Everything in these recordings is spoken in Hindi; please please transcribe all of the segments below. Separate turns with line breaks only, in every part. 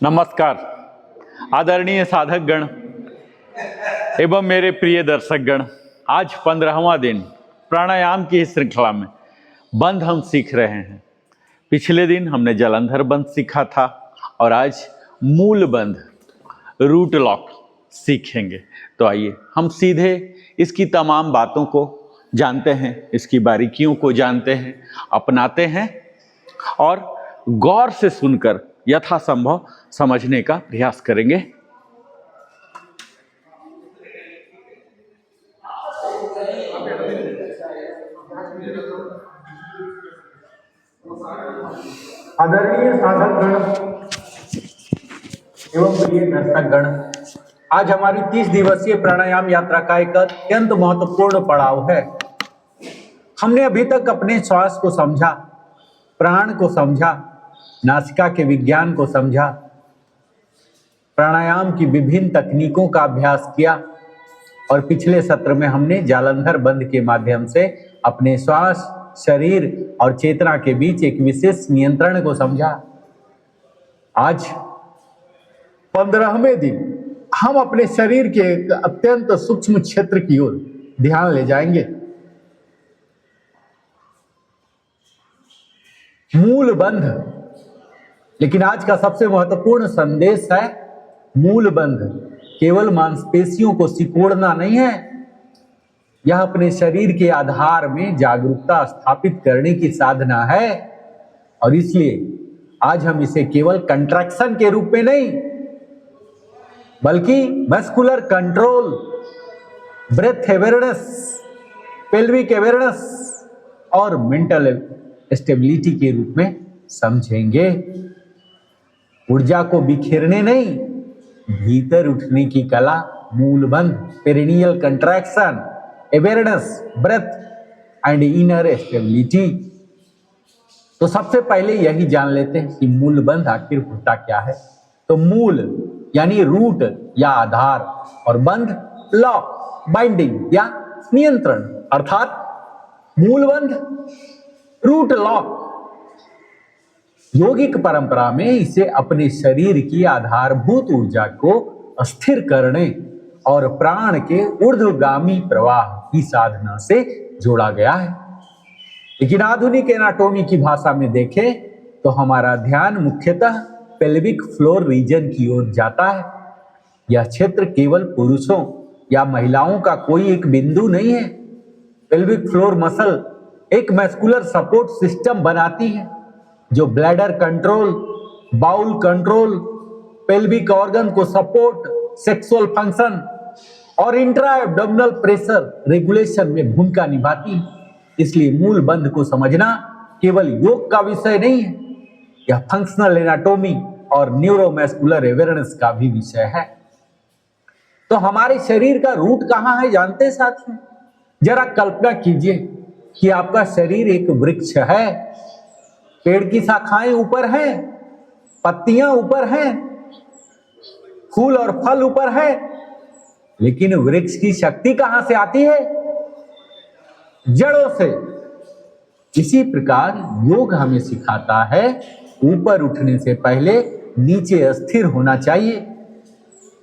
नमस्कार आदरणीय साधक गण एवं मेरे प्रिय दर्शक गण। आज 15वां दिन प्राणायाम की इस श्रृंखला में बंध हम सीख रहे हैं। पिछले दिन हमने जलंधर बंध सीखा था और आज मूल बंध रूट लॉक सीखेंगे। तो आइए हम सीधे इसकी तमाम बातों को जानते हैं, इसकी बारीकियों को जानते हैं, अपनाते हैं और गौर से सुनकर यथासंभव समझने का प्रयास करेंगे।
आदरणीय साधक गण एवं प्रिय दर्शक गण, आज हमारी 30 दिवसीय प्राणायाम यात्रा का एक अत्यंत महत्वपूर्ण पड़ाव है। हमने अभी तक अपने श्वास को समझा, प्राण को समझा, नासिका के विज्ञान को समझा, प्राणायाम की विभिन्न तकनीकों का अभ्यास किया और पिछले सत्र में हमने जालंधर बंध के माध्यम से अपने श्वास, शरीर और चेतना के बीच एक विशेष नियंत्रण को समझा। आज 15वें दिन हम अपने शरीर के एक अत्यंत सूक्ष्म क्षेत्र की ओर ध्यान ले जाएंगे। मूल बंध। लेकिन आज का सबसे महत्वपूर्ण संदेश है मूल बंध केवल मांसपेशियों को सिकोड़ना नहीं है, यह अपने शरीर के आधार में जागरूकता स्थापित करने की साधना है। और इसलिए आज हम इसे केवल कंट्रैक्शन के रूप में नहीं, बल्कि muscular control, breath awareness, pelvic awareness और मेंटल स्टेबिलिटी के रूप में समझेंगे। ऊर्जा को बिखेरने नहीं, भीतर उठने की कला, मूल बंध, perineal contraction, awareness, breath and inner stability. तो सबसे पहले यही जान लेते हैं कि मूल बंध आखिर होता क्या है। तो मूल यानी रूट या आधार और बंध लॉक, बाइंडिंग या नियंत्रण, अर्थात मूल बंध, रूट लॉक। योगिक परंपरा में इसे अपने शरीर की आधारभूत ऊर्जा को स्थिर करने और प्राण के ऊर्ध्वगामी प्रवाह की साधना से जोड़ा गया है। लेकिन आधुनिक एनाटॉमी की भाषा में देखें तो हमारा ध्यान मुख्यतः पेल्विक फ्लोर रीजन की ओर जाता है। यह क्षेत्र केवल पुरुषों या महिलाओं का कोई एक बिंदु नहीं है। पेल्विक फ्लोर मसल एक मस्कुलर सपोर्ट सिस्टम बनाती है जो bladder control, bowel control, pelvic organ को सपोर्ट, सेक्सुअल फंक्शन और इंट्रा एब्डोमिनल प्रेशर रेगुलेशन में भूमिका निभाती है। इसलिए मूल बंध को समझना केवल योग का विषय नहीं है, यह फंक्शनल एनाटॉमी और न्यूरोमस्कुलर अवेयरनेस का भी विषय है। तो हमारे शरीर का रूट कहाँ है जानते हैं साथियों? जरा कल्पना कीजिए कि आपका शरीर एक वृक्ष है। पेड़ की शाखाएं ऊपर हैं, पत्तियां ऊपर हैं, फूल और फल ऊपर है, लेकिन वृक्ष की शक्ति कहां से आती है? जड़ों से। इसी प्रकार योग हमें सिखाता है ऊपर उठने से पहले नीचे स्थिर होना चाहिए।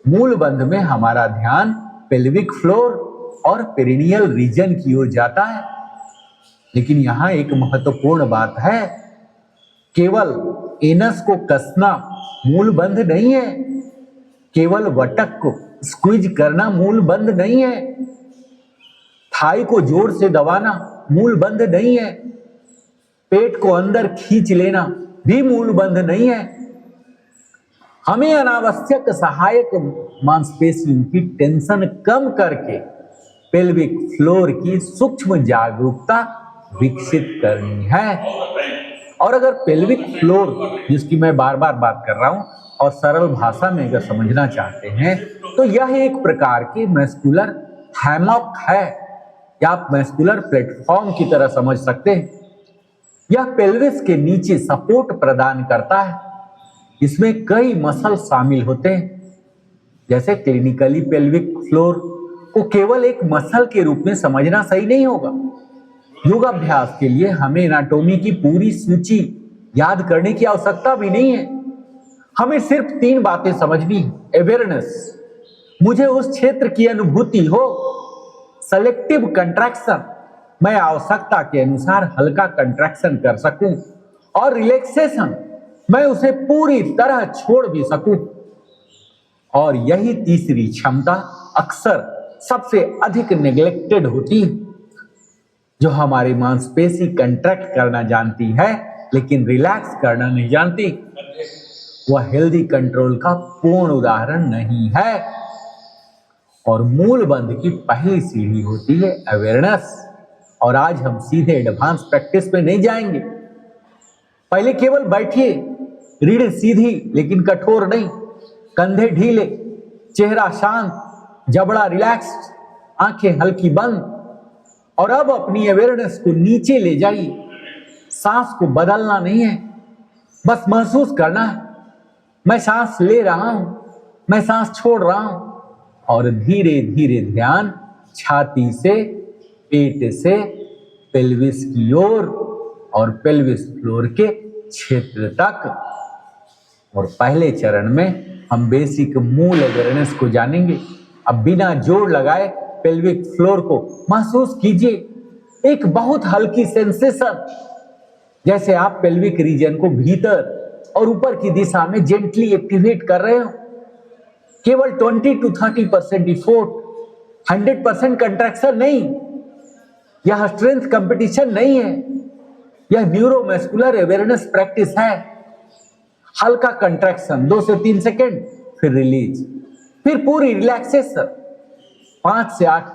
मूल बंध में हमारा ध्यान पेल्विक फ्लोर और पेरिनियल रीजन की ओर जाता है। लेकिन यहां एक महत्वपूर्ण बात है, केवल एनस को कसना मूल बंध नहीं है, केवल वटक को स्क्वीज करना मूल बंध नहीं है, थाई को जोर से दबाना मूल बंध नहीं है, पेट को अंदर खींच लेना भी मूल बंध नहीं है। हमें अनावश्यक सहायक मांसपेशियों की टेंशन कम करके पेल्विक फ्लोर की सूक्ष्म जागरूकता विकसित करनी है। और अगर पेल्विक फ्लोर, जिसकी मैं बार बार बात कर रहा हूं, और सरल भाषा में अगर समझना चाहते हैं तो यह एक प्रकार की मस्कुलर हैमॉक है, या आप मस्कुलर प्लेटफॉर्म की तरह समझ सकते हैं। यह पेल्विस के नीचे सपोर्ट प्रदान करता है। इसमें कई मसल शामिल होते हैं। जैसे क्लिनिकली पेल्विक फ्लोर को केवल एक मसल के रूप में समझना सही नहीं होगा। योगाभ्यास के लिए हमें एनाटॉमी की पूरी सूची याद करने की आवश्यकता भी नहीं है। हमें सिर्फ 3 बातें समझनी है। अवेयरनेस, मुझे उस क्षेत्र की अनुभूति हो। सेलेक्टिव कंट्रैक्शन, मैं आवश्यकता के अनुसार हल्का कंट्रैक्शन कर सकूं। और रिलैक्सेशन, मैं उसे पूरी तरह छोड़ भी सकूं। और यही तीसरी क्षमता अक्सर सबसे अधिक नेग्लेक्टेड होती है, जो हमारी मांसपेशी कंट्रैक्ट करना जानती है लेकिन रिलैक्स करना नहीं जानती। वह हेल्दी कंट्रोल का पूर्ण उदाहरण नहीं है। और मूल बंध की पहली सीढ़ी होती है अवेयरनेस। और आज हम सीधे एडवांस प्रैक्टिस पे नहीं जाएंगे। पहले केवल बैठिए, रीढ़ सीधी लेकिन कठोर नहीं, कंधे ढीले, चेहरा शांत, जबड़ा रिलैक्स, आंखें हल्की बंद। और अब अपनी अवेयरनेस को नीचे ले जाइए। सांस को बदलना नहीं है, बस महसूस करना है। मैं सांस ले रहा हूं, मैं सांस छोड़ रहा हूं। और धीरे धीरे ध्यान छाती से, पेट से पेल्विस की ओर और पेल्विस फ्लोर के क्षेत्र तक। और पहले चरण में हम बेसिक मूल अवेयरनेस को जानेंगे। अब बिना जोर लगाए पेल्विक फ्लोर को महसूस कीजिए। एक बहुत हल्की सेंसेशन, जैसे आप पेल्विक रीजन को भीतर और ऊपर की दिशा में जेंटली एक्टिवेट कर रहे हो। केवल 20 to 30% इफोर्ट, 100% कंट्रैक्शन नहीं। यह स्ट्रेंथ कंपटीशन नहीं है, यह न्यूरोमस्कुलर अवेयरनेस प्रैक्टिस है। हल्का कंट्रैक्शन 2 से 3 सेकेंड, फिर रिलीज, फिर पूरी रिलैक्सेशन। 5 से 8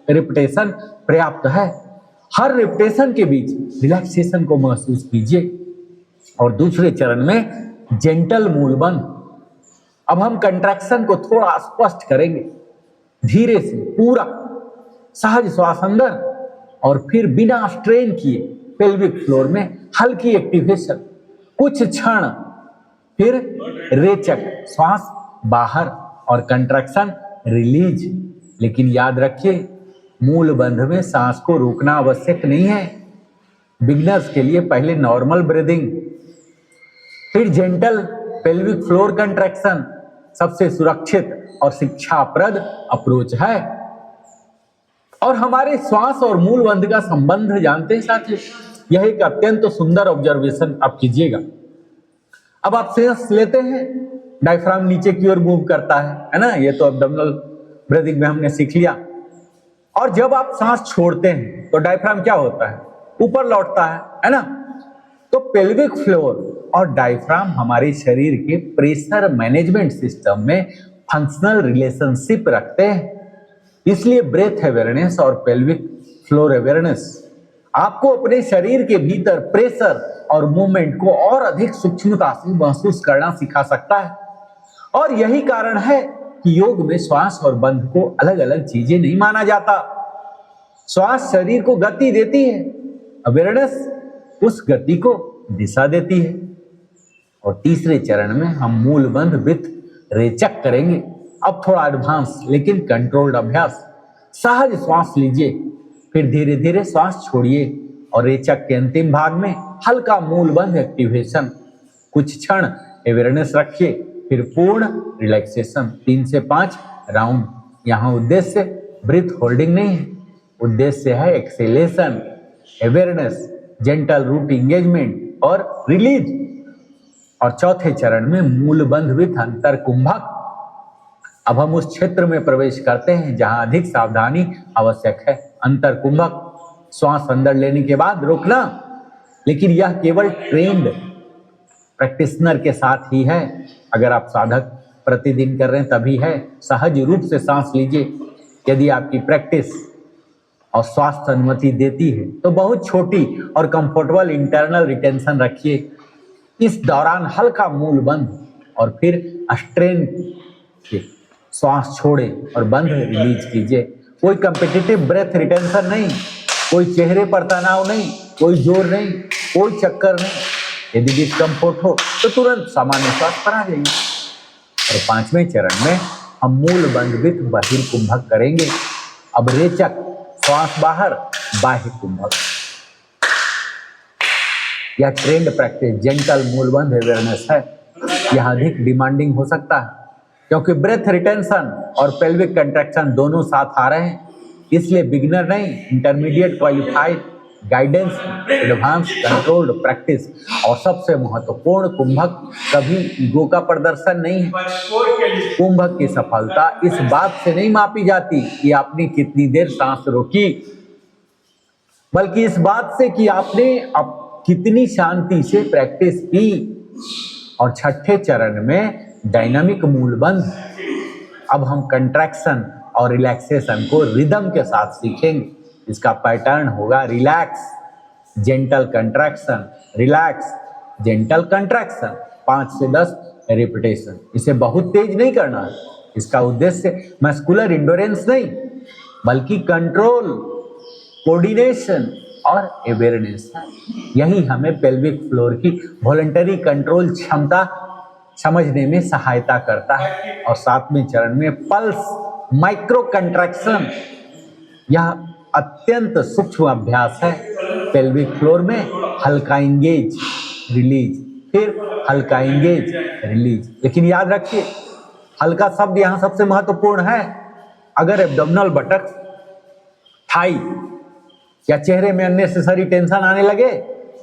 रिपीटेशन पर्याप्त है। हर रिपीटेशन के बीच रिलैक्सेशन को महसूस कीजिए। और दूसरे चरण में जेंटल मूल बंध। अब हम कंट्रैक्शन को थोड़ा स्पष्ट करेंगे, धीरे से, पूरा सहज श्वास अंदर और फिर बिना स्ट्रेन किए पेल्विक फ्लोर में हल्की एक्टिवेशन। कुछ क्षण, फिर रेचक श्वास बाहर और कंट्रैक्शन रिलीज। लेकिन याद रखिए, मूल बंध में सांस को रोकना आवश्यक नहीं है। बिगिनर्स के लिए पहले नॉर्मल ब्रीदिंग, फिर जेंटल पेल्विक फ्लोर कंट्रैक्शन सबसे सुरक्षित और शिक्षाप्रद अप्रोच है। और हमारे श्वास और मूल बंध का संबंध जानते हैं साथियों? यह एक अत्यंत सुंदर ऑब्जर्वेशन आप कीजिएगा। अब आप सांस लेते हैं, डायफ्राम नीचे की ओर मूव करता है ना? ये तो एब्डोमिनल ब्रीदिंग में हमने सीख लिया। और जब आप सांस छोड़ते हैं तो डायफ्राम क्या होता है? ऊपर लौटता है ना? तो पेल्विक फ्लोर और डायफ्राम हमारे शरीर के प्रेशर मैनेजमेंट सिस्टम में फंक्शनल रिलेशनशिप रखते हैं। इसलिए ब्रेथ अवेयरनेस और पेल्विक फ्लोर अवेयरनेस आपको अपने शरीर के भीतर प्रेशर और मूवमेंट को और अधिक सूक्ष्मता से महसूस करना सिखा सकता है। और यही कारण है कि योग में श्वास और बंध को अलग अलग चीजें नहीं माना जाता। श्वास शरीर को गति देती है, अवेयरनेस उस गति को दिशा देती है। और तीसरे चरण में हम मूल बंध विथ रेचक करेंगे। अब थोड़ा एडवांस लेकिन कंट्रोल्ड अभ्यास। सहज श्वास लीजिए, फिर धीरे धीरे श्वास छोड़िए और रेचक के अंतिम भाग में हल्का मूल बंध एक्टिवेशन। कुछ क्षण अवेयरनेस रखिए, फिर पूर्ण रिलैक्सेशन। 3 से 5 राउंड। यहाँ उद्देश्य ब्रीथ होल्डिंग नहीं है, उद्देश्य है exhalation, awareness, gentle root engagement और रिलीज। और चौथे चरण में मूल बंध विथ अंतर कुंभक। अब हम उस क्षेत्र में प्रवेश करते हैं जहां अधिक सावधानी आवश्यक है। अंतर कुंभक, श्वास अंदर लेने के बाद रोकना, लेकिन यह केवल ट्रेंड प्रैक्टिशनर के साथ ही है। अगर आप साधक प्रतिदिन कर रहे हैं तभी है। सहज रूप से सांस लीजिए। यदि आपकी प्रैक्टिस और स्वास्थ्य अनुमति देती है तो बहुत छोटी और कंफर्टेबल इंटरनल रिटेंशन रखिए। इस दौरान हल्का मूल बंद और फिर स्ट्रेन के श्वास छोड़े और बंद रिलीज कीजिए। कोई कंपिटिटिव ब्रेथ रिटेंशन नहीं, कोई चेहरे पर तनाव नहीं, कोई जोर नहीं, कोई चक्कर नहीं। यदि डिस्कम्फर्ट हो तो तुरंत सामान्य श्वास पर आ जाइए। और 5वें चरण में हम मूल बंध विथ बहिर कुंभक करेंगे। अब रेचक श्वास बाहर, बाह्य कुंभक। यह ट्रेंड प्रैक्टिस जेंटल मूल बंध अवेयरनेस है। यह अधिक डिमांडिंग हो सकता है क्योंकि ब्रेथ रिटेंशन और पेल्विक कंट्रैक्शन दोनों साथ आ रहे हैं। इसलिए बिगिनर नहीं, intermediate qualified guidance, advance controlled practice और सबसे महत्वपूर्ण कुंभक कभी ईगो का प्रदर्शन नहीं है। कुंभक की सफलता इस बात से नहीं मापी जाती कि आपने कितनी देर सांस रोकी, बल्कि इस बात से कि आपने अब कितनी शांति से प्रैक्टिस की। और छठे चरण में डायनामिक मूलबंध। अब हम कंट्रैक्शन और रिलैक्सेशन को रिदम के साथ सीखेंगे। इसका पैटर्न होगा relax, gentle contraction, relax, gentle contraction, 5 से 10 रिपीटेशन। इसे बहुत तेज नहीं करना है। इसका उद्देश्य मस्कुलर इंडोरेंस नहीं, बल्कि कंट्रोल, कोऑर्डिनेशन और अवेयरनेस है। यही हमें पेल्विक फ्लोर की वॉलंटरी कंट्रोल क्षमता समझने में सहायता करता है। और 7वें चरण में पल्स माइक्रो कंट्रैक्शन, यह अत्यंत सूक्ष्म अभ्यास है। पेल्विक फ्लोर में हल्का इंगेज, रिलीज, फिर हल्का इंगेज, रिलीज। लेकिन याद रखिए, हल्का शब्द यहाँ सबसे महत्वपूर्ण है। अगर एब्डोमिनल बटक्स, थाई या चेहरे में अननेसेसरी टेंशन आने लगे,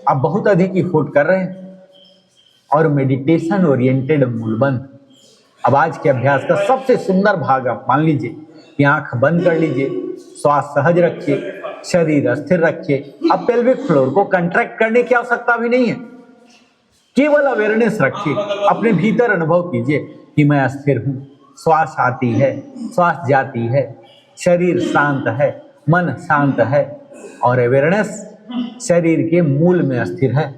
आप बहुत अधिक एफर्ट कर रहे हैं। और मेडिटेशन ओरिएंटेड मूलबंध। अब आज के अभ्यास का सबसे सुंदर भाग आप मान लीजिए कि आंख बंद कर लीजिए, श्वास सहज रखिए, शरीर अस्थिर रखिए। अब पेल्विक फ्लोर को कंट्रैक्ट करने की आवश्यकता भी नहीं है, केवल अवेयरनेस रखिए। अपने भीतर अनुभव कीजिए कि मैं अस्थिर हूँ, श्वास आती है, श्वास जाती है, शरीर शांत है, मन शांत है और अवेयरनेस शरीर के मूल में स्थिर है।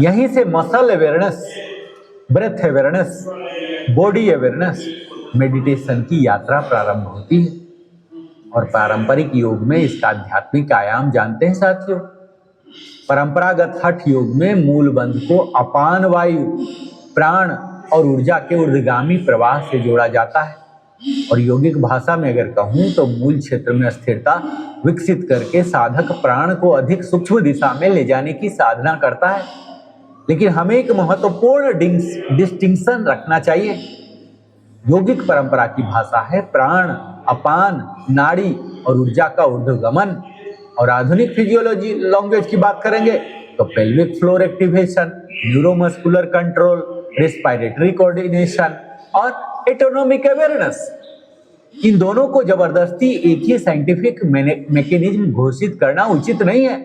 यहीं से muscle awareness, breath awareness, body awareness, meditation की यात्रा प्रारंभ होती है। और पारंपरिक योग में इसका आध्यात्मिक आयाम जानते हैं साथियों। परंपरागत हठ योग में मूल बंध को अपान वायु, प्राण और ऊर्जा के ऊर्ध्वगामी प्रवाह से जोड़ा जाता है। और योगिक भाषा में अगर कहूँ तो मूल क्षेत्र में स्थिरता विकसित करके साधक प्राण को अधिक सूक्ष्म दिशा में ले जाने की साधना करता है। लेकिन हमें एक महत्वपूर्ण डिस्टिंक्शन रखना चाहिए। योगिक परंपरा की भाषा है प्राण, अपान, नाड़ी और ऊर्जा का ऊर्ध्वगमन। और आधुनिक फिजियोलॉजी लैंग्वेज की बात करेंगे तो pelvic floor activation, neuromuscular control, respiratory coordination और एटोनोमिक अवेयरनेस। इन दोनों को जबरदस्ती एक ही साइंटिफिक मैकेनिज्म घोषित करना उचित नहीं है।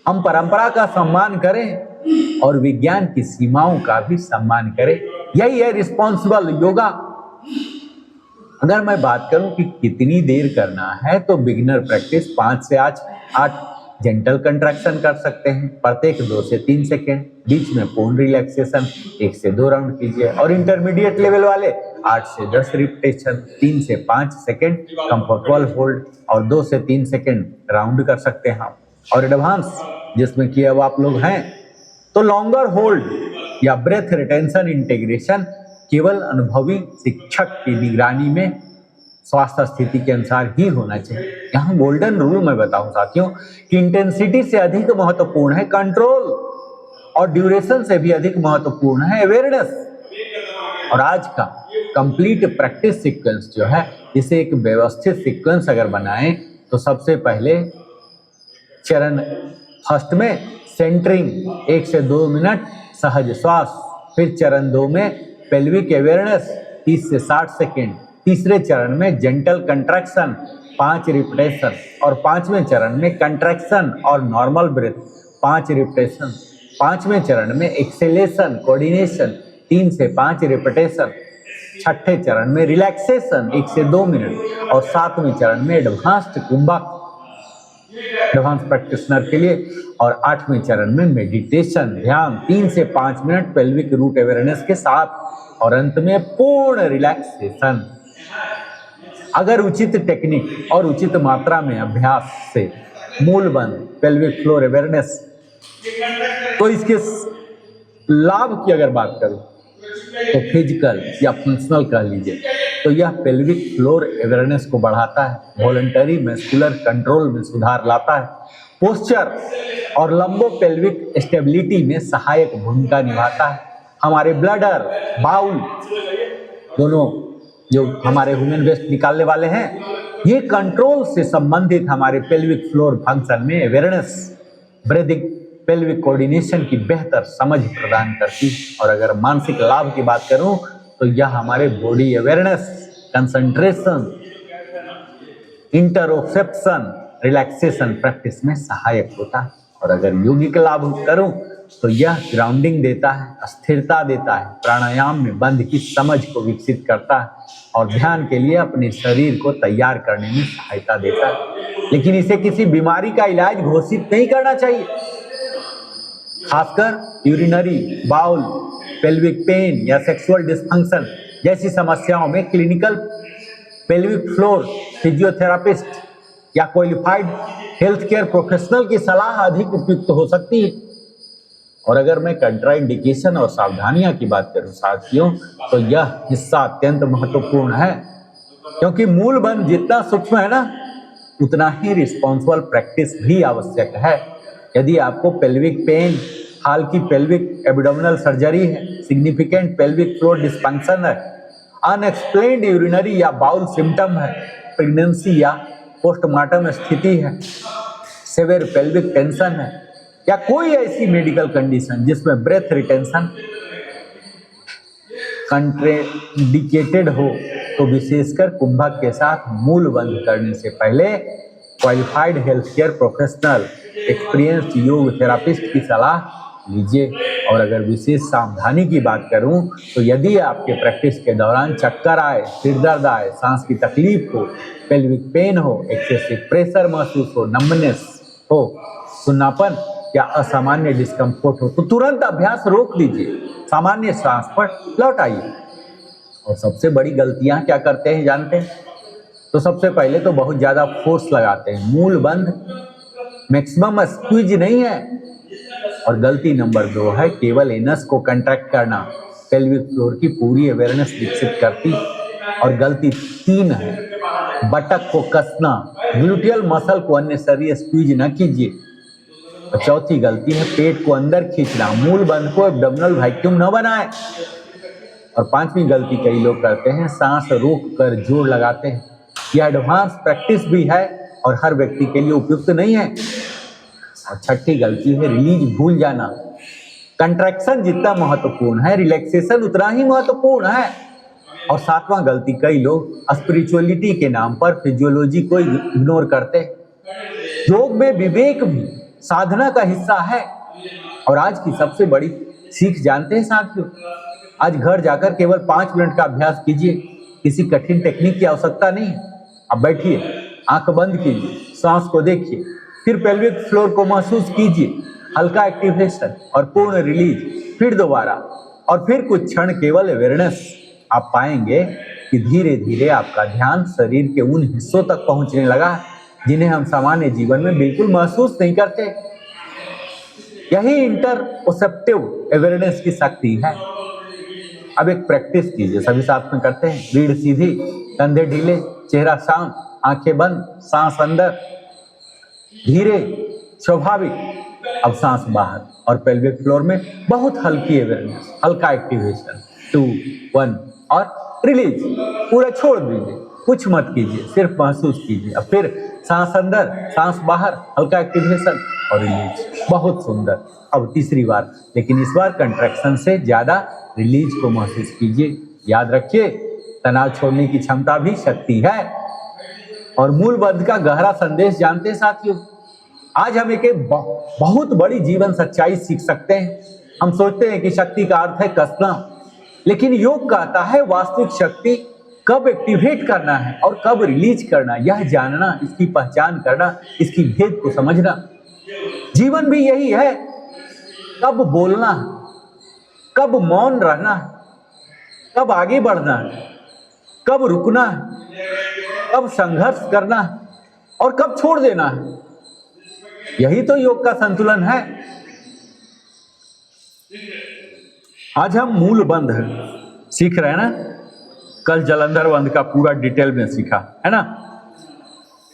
हम परंपरा का सम्मान करें और विज्ञान की सीमाओं का भी सम्मान करें। यही है रिस्पॉन्सिबल योगा। अगर मैं बात करूं कि कितनी देर करना है तो बिगिनर प्रैक्टिस 5 से 8 जेंटल कंट्रैक्शन कर सकते हैं, प्रत्येक 2 से 3 सेकेंड। बीच में पूर्ण रिलैक्सेशन 1 से 2 राउंड कीजिए। और इंटरमीडिएट लेवल वाले 8 से 10 रिपीटेशन, 3 से 5 सेकेंड कंफर्टेबल होल्ड और 2 से 3 सेकेंड राउंड कर सकते हैं आप। और एडवांस जिसमें कि अब आप लोग हैं तो लॉन्गर होल्ड या ब्रेथ रिटेंशन इंटीग्रेशन केवल अनुभवी शिक्षक की निगरानी में स्वास्थ्य स्थिति के अनुसार ही होना चाहिए। यहाँ गोल्डन रूल मैं बताऊं साथियों कि इंटेंसिटी से अधिक महत्वपूर्ण है कंट्रोल और ड्यूरेशन से भी अधिक महत्वपूर्ण है अवेयरनेस। और आज का कंप्लीट प्रैक्टिस सीक्वेंस जो है, इसे एक व्यवस्थित सीक्वेंस अगर बनाएं तो सबसे पहले चरण फर्स्ट में सेंटरिंग 1 से 2 मिनट सहज श्वास, फिर चरण 2 में पेल्विक अवेयरनेस 30 से 60 सेकेंड, तीसरे चरण में जेंटल कंट्रैक्शन 5 रिपीटेशन और 5वें चरण में कंट्रैक्शन और नॉर्मल ब्रेथ 5 रिपीटेशन, 5वें चरण में एक्सेलेशन कोऑर्डिनेशन 3 से 5 रिपीटेशन, छठे चरण में रिलैक्सेशन 1 से 2 मिनट और 7वें चरण में एडवांस्ड कुंभक एडवांस प्रैक्टिशनर के लिए और 8वें चरण में मेडिटेशन ध्यान 3 से 5 मिनट पेल्विक रूट अवेयरनेस के साथ और अंत में पूर्ण रिलैक्सेशन। अगर उचित टेक्निक और उचित मात्रा में अभ्यास से मूल बंध पेल्विक फ्लोर अवेयरनेस, तो इसके लाभ की अगर बात करूं तो फिजिकल या फंक्शनल कह लीजिए तो यह पेल्विक फ्लोर अवेयरनेस को बढ़ाता है, वॉलंटरी मस्कुलर कंट्रोल में सुधार लाता है, पोस्चर और लंबो पेल्विक स्टेबिलिटी में सहायक भूमिका निभाता है, हमारे ब्लडर, बाउल, दोनों जो हमारे ह्यूमन वेस्ट निकालने वाले हैं, ये कंट्रोल से संबंधित हमारे पेल्विक फ्लोर फंक्शन में अवेयरनेस, ब्रीदिंग, पेल्विक कोऑर्डिनेशन की बेहतर समझ प्रदान करती है। और अगर मानसिक लाभ की बात करूं तो यह हमारे body awareness, concentration, interoception, relaxation practice में सहायक होता है। और अगर यौगिक लाभ करूं तो यह ग्राउंडिंग देता है, स्थिरता देता है, प्राणायाम में बंध की समझ को विकसित करता है और ध्यान के लिए अपने शरीर को तैयार करने में सहायता देता है। लेकिन इसे किसी बीमारी का इलाज घोषित नहीं करना चाहिए। खासकर यूरिनरी, बाउल, पेल्विक पेन या सेक्सुअल डिस्फंक्शन जैसी समस्याओं में क्लिनिकल पेल्विक फ्लोर फिजियोथेरापिस्ट या क्वालिफाइड हेल्थ केयर प्रोफेशनल की सलाह अधिक उपयुक्त हो सकती है। और अगर मैं कंट्राइंडिकेशन और सावधानियां की बात करूं साथियों, तो यह हिस्सा अत्यंत महत्वपूर्ण है, क्योंकि मूल बंध जितना सूक्ष्म है ना, उतना ही रिस्पॉन्सिबल प्रैक्टिस भी आवश्यक है। यदि आपको पेल्विक पेन, हाल की पेल्विक एब्डोमिनल सर्जरी है, सिग्निफिकेंट पेल्विक फ्लोर डिस्फंक्शन है, अनएक्सप्लेन्ड यूरिनरी या बाउल सिम्टम है, प्रेगनेंसी या पोस्टमार्टम स्थिति है, सेवेर पेल्विक टेंशन है, या कोई ऐसी मेडिकल कंडीशन जिसमें ब्रेथ रिटेंशन कंट्राइंडिकेटेड हो, तो विशेषकर कुंभक के साथ मूल बंद करने से पहले qualified health care professional, experienced योग थेरापिस्ट की सलाह लीजिए। और अगर विशेष सावधानी की बात करूं तो यदि आपके प्रैक्टिस के दौरान चक्कर आए, सिर दर्द आए, सांस की तकलीफ हो, पेल्विक पेन हो, एक्सेसिव प्रेशर महसूस हो, नंबनेस हो, सुन्नापन या असामान्य डिस्कम्फर्ट हो, तो तुरंत अभ्यास रोक दीजिए, सामान्य सांस पर लौट आइए। और सबसे बड़ी गलतियां क्या करते हैं जानते हैं? तो सबसे पहले तो बहुत ज्यादा फोर्स लगाते हैं। मूल बंध मैक्सिमम स्क्वीज नहीं है। और गलती नंबर 2 है केवल एनस को कंट्रैक्ट करना, पेल्विक फ्लोर की पूरी अवेयरनेस विकसित करती। और गलती 3 है बटक को कसना, ग्लूटियल मसल को अननेसेसरी स्क्वीज न कीजिए। और चौथी गलती है पेट को अंदर खींचना, मूल बंध को एब्डोमिनल वैक्यूम न बनाए। और 5वीं गलती कई लोग करते हैं, सांस रोक कर जोर लगाते हैं। यह एडवांस प्रैक्टिस भी है और हर व्यक्ति के लिए उपयुक्त नहीं है। और 6ठी गलती है रिलीज भूल जाना। कंट्रैक्शन जितना महत्वपूर्ण है, रिलैक्सेशन उतना ही महत्वपूर्ण है। और 7वां गलती, कई लोग स्पिरिचुअलिटी के नाम पर फिजियोलॉजी को इग्नोर करते हैं। योग में विवेक भी साधना का हिस्सा है। और आज की सबसे बड़ी सीख जानते हैं साथियों? आज घर जाकर केवल 5 मिनट का अभ्यास कीजिए। किसी कठिन टेक्निक की आवश्यकता नहीं है। अब बैठिए, आंख बंद कीजिए, सांस को देखिए, फिर पेल्विक फ्लोर को महसूस कीजिए, हल्का एक्टिवेशन और पूर्ण रिलीज, फिर दोबारा, और फिर कुछ क्षण केवल अवेयरनेस। आप पाएंगे कि धीरे धीरे आपका ध्यान शरीर के उन हिस्सों तक पहुंचने लगा जिन्हें हम सामान्य जीवन में बिल्कुल महसूस नहीं करते। यही इंटरओसेप्टिव अवेयरनेस की शक्ति है। अब एक प्रैक्टिस कीजिए, सभी साथ में करते हैं। रीढ़ सीधी, कंधे ढीले, चेहरा शांत, आंखें बंद, सांस अंदर, धीरे, स्वाभाविक। अब सांस बाहर और पेल्विक फ्लोर में बहुत हल्की अवेयरनेस, हल्का एक्टिवेशन। 2, 1 और रिलीज। पूरा छोड़ दीजिए, कुछ मत कीजिए, सिर्फ महसूस कीजिए। अब फिर सांस अंदर, सांस बाहर, हल्का एक्टिवेशन और रिलीज। बहुत सुंदर। अब तीसरी बार, लेकिन इस बार कंट्रैक्शन से ज्यादा रिलीज को महसूस कीजिए। याद रखिए, तनाव छोड़ने की क्षमता भी शक्ति है। और मूल बंध का गहरा संदेश जानते हैं साथियों? आज हम एक बहुत बड़ी जीवन सच्चाई सीख सकते हैं। हम सोचते हैं कि शक्ति का अर्थ है कसना, लेकिन योग कहता है वास्तविक शक्ति कब एक्टिवेट करना है और कब रिलीज करना, यह जानना, इसकी पहचान करना, इसकी भेद को समझना। जीवन भी यही है, कब बोलना है, कब मौन रहना है, कब आगे बढ़ना है, कब रुकना है, कब संघर्ष करना है और कब छोड़ देना है। यही तो योग का संतुलन है। आज हम मूल बंध सीख रहे हैं ना, कल जलंधर बंध का पूरा डिटेल में सीखा है ना।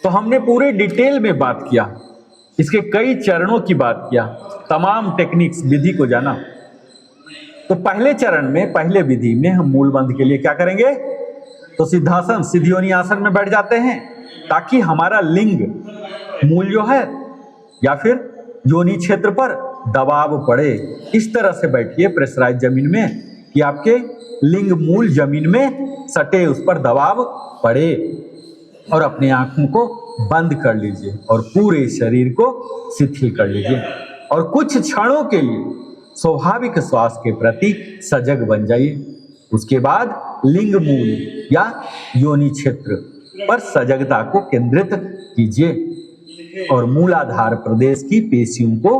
तो हमने पूरे डिटेल में बात किया, इसके कई चरणों की बात किया, तमाम टेक्निक्स, विधि को जाना। तो पहले चरण में, पहले विधि में हम मूल बंध के लिए क्या करेंगे, तो सिद्धासन, सिद्ध योनि आसन में बैठ जाते हैं ताकि हमारा लिंग मूल जो है या फिर योनि क्षेत्र पर दबाव पड़े। इस तरह से बैठिए प्रेशराइज जमीन में कि आपके लिंग मूल जमीन में सटे, उस पर दबाव पड़े। और अपने आंखों को बंद कर लीजिए और पूरे शरीर को शिथिल कर लीजिए और कुछ क्षणों के लिए स्वाभाविक श्वास के प्रति सजग बन जाइए। उसके बाद लिंग मूल या योनि क्षेत्र पर सजगता को केंद्रित कीजिए और मूलाधार प्रदेश की पेशियों को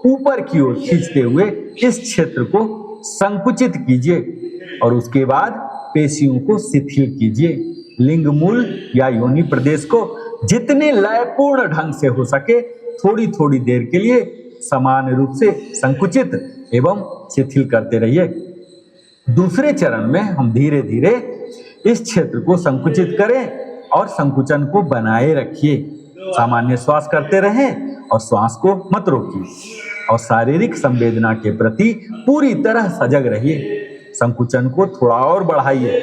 ऊपर की ओर खींचते हुए इस क्षेत्र को संकुचित कीजिए और उसके बाद पेशियों को शिथिल कीजिए। लिंग मूल या योनि प्रदेश को जितने लयपूर्ण ढंग से हो सके थोड़ी थोड़ी देर के लिए समान रूप से संकुचित एवं शिथिल करते रहिए। दूसरे चरण में हम धीरे धीरे इस क्षेत्र को संकुचित करें और संकुचन को बनाए रखिए। सामान्य श्वास करते रहें और श्वास को मत रोकिए और शारीरिक संवेदना के प्रति पूरी तरह सजग रहिए। संकुचन को थोड़ा और बढ़ाइए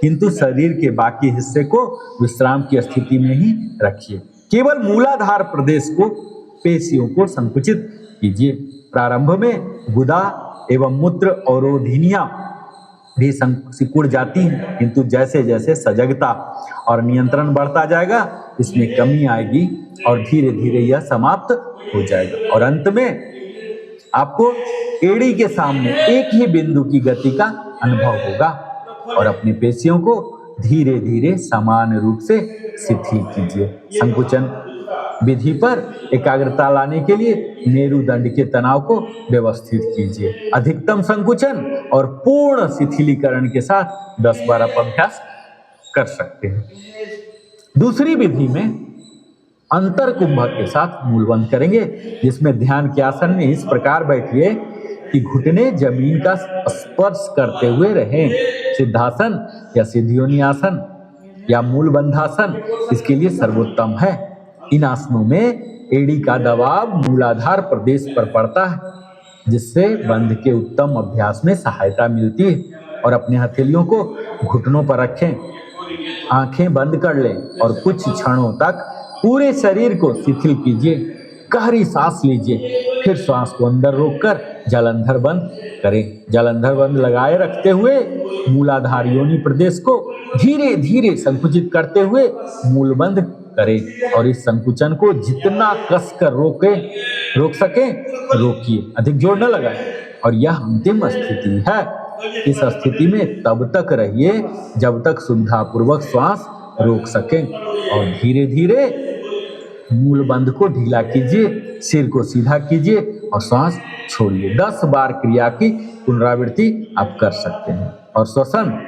किंतु शरीर के बाकी हिस्से को विश्राम की स्थिति में ही रखिए। केवल मूलाधार प्रदेश को, पेशियों को संकुचित कीजिए। प्रारंभ में गुदा एवं मूत्र अवरोधिनियां भी सिकुड़ जाती हैं किंतु जैसे जैसे सजगता और नियंत्रण बढ़ता जाएगा इसमें कमी आएगी और धीरे धीरे यह समाप्त हो जाएगा और अंत में आपको एड़ी के सामने एक ही बिंदु की गति का अनुभव होगा और अपनी पेशियों को धीरे धीरे समान रूप से शिथिल कीजिए। संकुचन विधि पर एकाग्रता लाने के लिए मेरुदंड के तनाव को व्यवस्थित कीजिए। अधिकतम संकुचन और पूर्ण शिथिलीकरण के साथ 10 बार आप अभ्यास कर सकते हैं। दूसरी विधि में अंतर कुंभक के साथ मूलबंध करेंगे जिसमें ध्यान के आसन में इस प्रकार बैठिए कि घुटने जमीन का स्पर्श करते हुए रहें। सिद्धासन या सिद्ध योनि आसन या मूलबंधासन इसके लिए सर्वोत्तम है। इन आसनों में एड़ी का दबाव मूलाधार प्रदेश पर पड़ता है जिससे बंध के उत्तम अभ्यास में सहायता मिलती है। और अपने हथेलियों को घुटनों पर रखें, आंखें बंद कर लें और कुछ क्षणों तक पूरे शरीर को शिथिल कीजिए। गहरी सांस लीजिए, फिर श्वास को अंदर रोककर जलंधर बंद करें। जलंधर बंद लगाए रखते हुए मूलाधार योनि प्रदेश को धीरे धीरे संकुचित करते हुए मूलबंध करें और इस संकुचन को जितना कसकर रोक सके रोकिए, अधिक जोर न लगाएं। और यह अंतिम स्थिति है। इस स्थिति में तब तक रहिए जब तक शुद्धापूर्वक श्वास रोक सकें और धीरे धीरे मूलबंध को ढीला कीजिए, सिर को सीधा कीजिए और श्वास छोड़िए। 10 बार क्रिया की पुनरावृत्ति आप कर सकते हैं। और श्वसन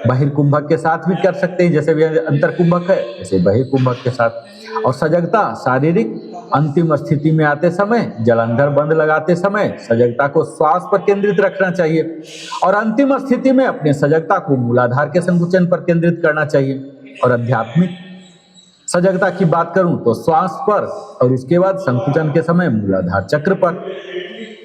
बहिर्कुंभक के साथ भी कर सकते हैं, जैसे अंतर कुंभक है जैसे बहिर्कुंभक के साथ। और सजगता शारीरिक अंतिम स्थिति में आते समय जलंधर बंद लगाते समय सजगता को श्वास पर केंद्रित रखना चाहिए और अंतिम स्थिति में अपने सजगता को मूलाधार के संकुचन पर केंद्रित करना चाहिए। और आध्यात्मिक सजगता की बात करूं तो श्वास पर और उसके बाद संकुचन के समय मूलाधार चक्र पर।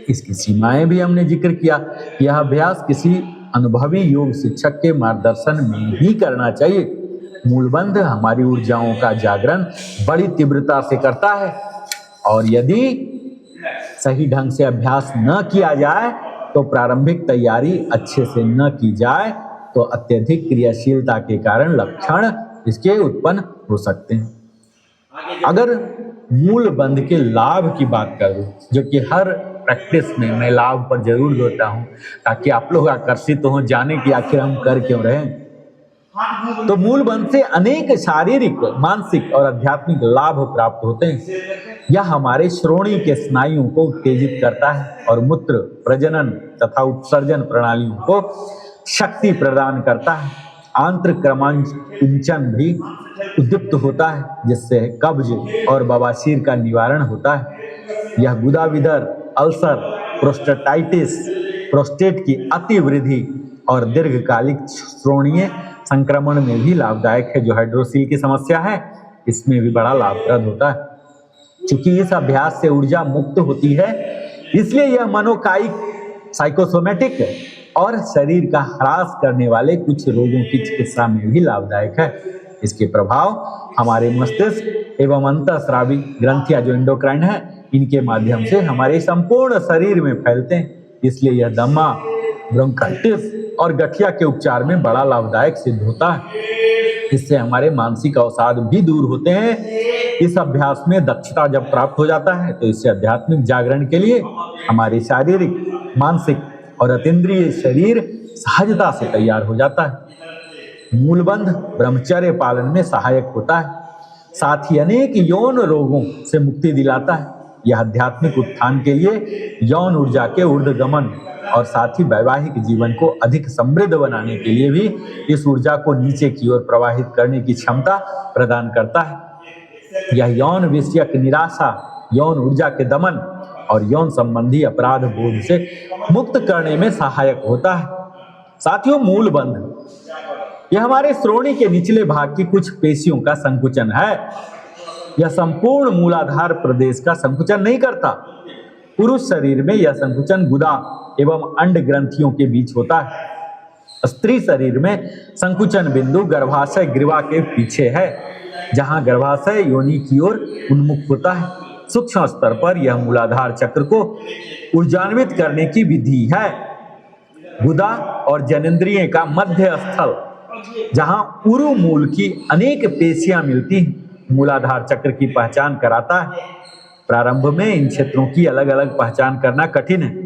इसकी सीमाएं भी हमने जिक्र किया। यह अभ्यास किसी अनुभवी योग शिक्षक के मार्गदर्शन में ही करना चाहिए। मूलबंध हमारी ऊर्जाओं का जागरण बड़ी तीव्रता से करता है और यदि सही ढंग से अभ्यास न किया जाए तो प्रारंभिक तैयारी अच्छे से न की जाए तो अत्यधिक क्रियाशीलता के कारण लक्षण इसके उत्पन्न हो सकते हैं। अगर मूल बंध के लाभ की बात करूं जो कि हर प्रैक्टिस में मैं लाभ पर जरूर देता हूं ताकि आप लोग आकर्षित हो, जाने कि आखिर हम कर क्यों रहे हैं। तो मूल बंध से अनेक शारीरिक, मानसिक और आध्यात्मिक लाभ प्राप्त होते हैं। यह हमारे श्रोणि के स्नायुओं को उत्तेजित करता है और मूत्र, प्रजनन तथा उत्सर्जन प्रणालियों को शक्ति प्रदान करता है। आंत्र क्रमांचन भी उद्दीप्त होता है जिससे कब्ज और बवासीर का निवारण होता है। यह गुदाविदर, अल्सर, प्रोस्टेटाइटिस, प्रोस्टेट की अति वृद्धि और दीर्घकालिक श्रोणीय संक्रमण में भी लाभदायक है। जो हाइड्रोसील की समस्या है इसमें भी बड़ा लाभप्रद होता है। चूंकि इस अभ्यास से ऊर्जा मुक्त होती है इसलिए यह मनोकायिक, साइकोसोमेटिक और शरीर का ह्रास करने वाले कुछ रोगों की चिकित्सा में भी लाभदायक है। इसके प्रभाव हमारे मस्तिष्क एवं अंतःस्रावी ग्रंथियां जो एंडोक्राइन है, इनके माध्यम से हमारे संपूर्ण शरीर में फैलते हैं। इसलिए यह दमा, ब्रोंकाइटिस और गठिया के उपचार में बड़ा लाभदायक सिद्ध होता है। इससे हमारे मानसिक अवसाद भी दूर होते हैं। इस अभ्यास में दक्षता जब प्राप्त हो जाता है तो इससे आध्यात्मिक जागरण के लिए हमारे शारीरिक, मानसिक और अतीन्द्रिय शरीर सहजता से तैयार हो जाता है। मूलबंध ब्रह्मचर्य पालन में सहायक होता है, साथ ही अनेक यौन रोगों से मुक्ति दिलाता है। यह आध्यात्मिक उत्थान के लिए यौन ऊर्जा के ऊर्ध्वगमन और साथ ही वैवाहिक जीवन को अधिक समृद्ध बनाने के लिए भी इस ऊर्जा को नीचे की ओर प्रवाहित करने की क्षमता प्रदान करता है। यह यौन विषयक निराशा, यौन ऊर्जा के दमन और यौन संबंधी अपराध बोध से मुक्त करने में सहायक होता है। साथियों, मूलबंध यह हमारे श्रोणि के निचले भाग की कुछ पेशियों का संकुचन है। यह संपूर्ण मूलाधार प्रदेश का संकुचन नहीं करता। पुरुष शरीर में यह संकुचन गुदा एवं अंड ग्रंथियों के बीच होता है। स्त्री शरीर में संकुचन बिंदु गर्भाशय ग्रीवा के पीछे है, जहां गर्भाशय योनि की ओर उन्मुख होता है। सूक्ष्म स्तर पर यह मूलाधार चक्र को ऊर्जान्वित करने की विधि है। गुदा और जननेंद्रिय का मध्य स्थल, जहां उरु मूल की अनेक पेशियां मिलती हैं, मूलाधार चक्र की पहचान कराता है। प्रारंभ में इन क्षेत्रों की अलग अलग पहचान करना कठिन है,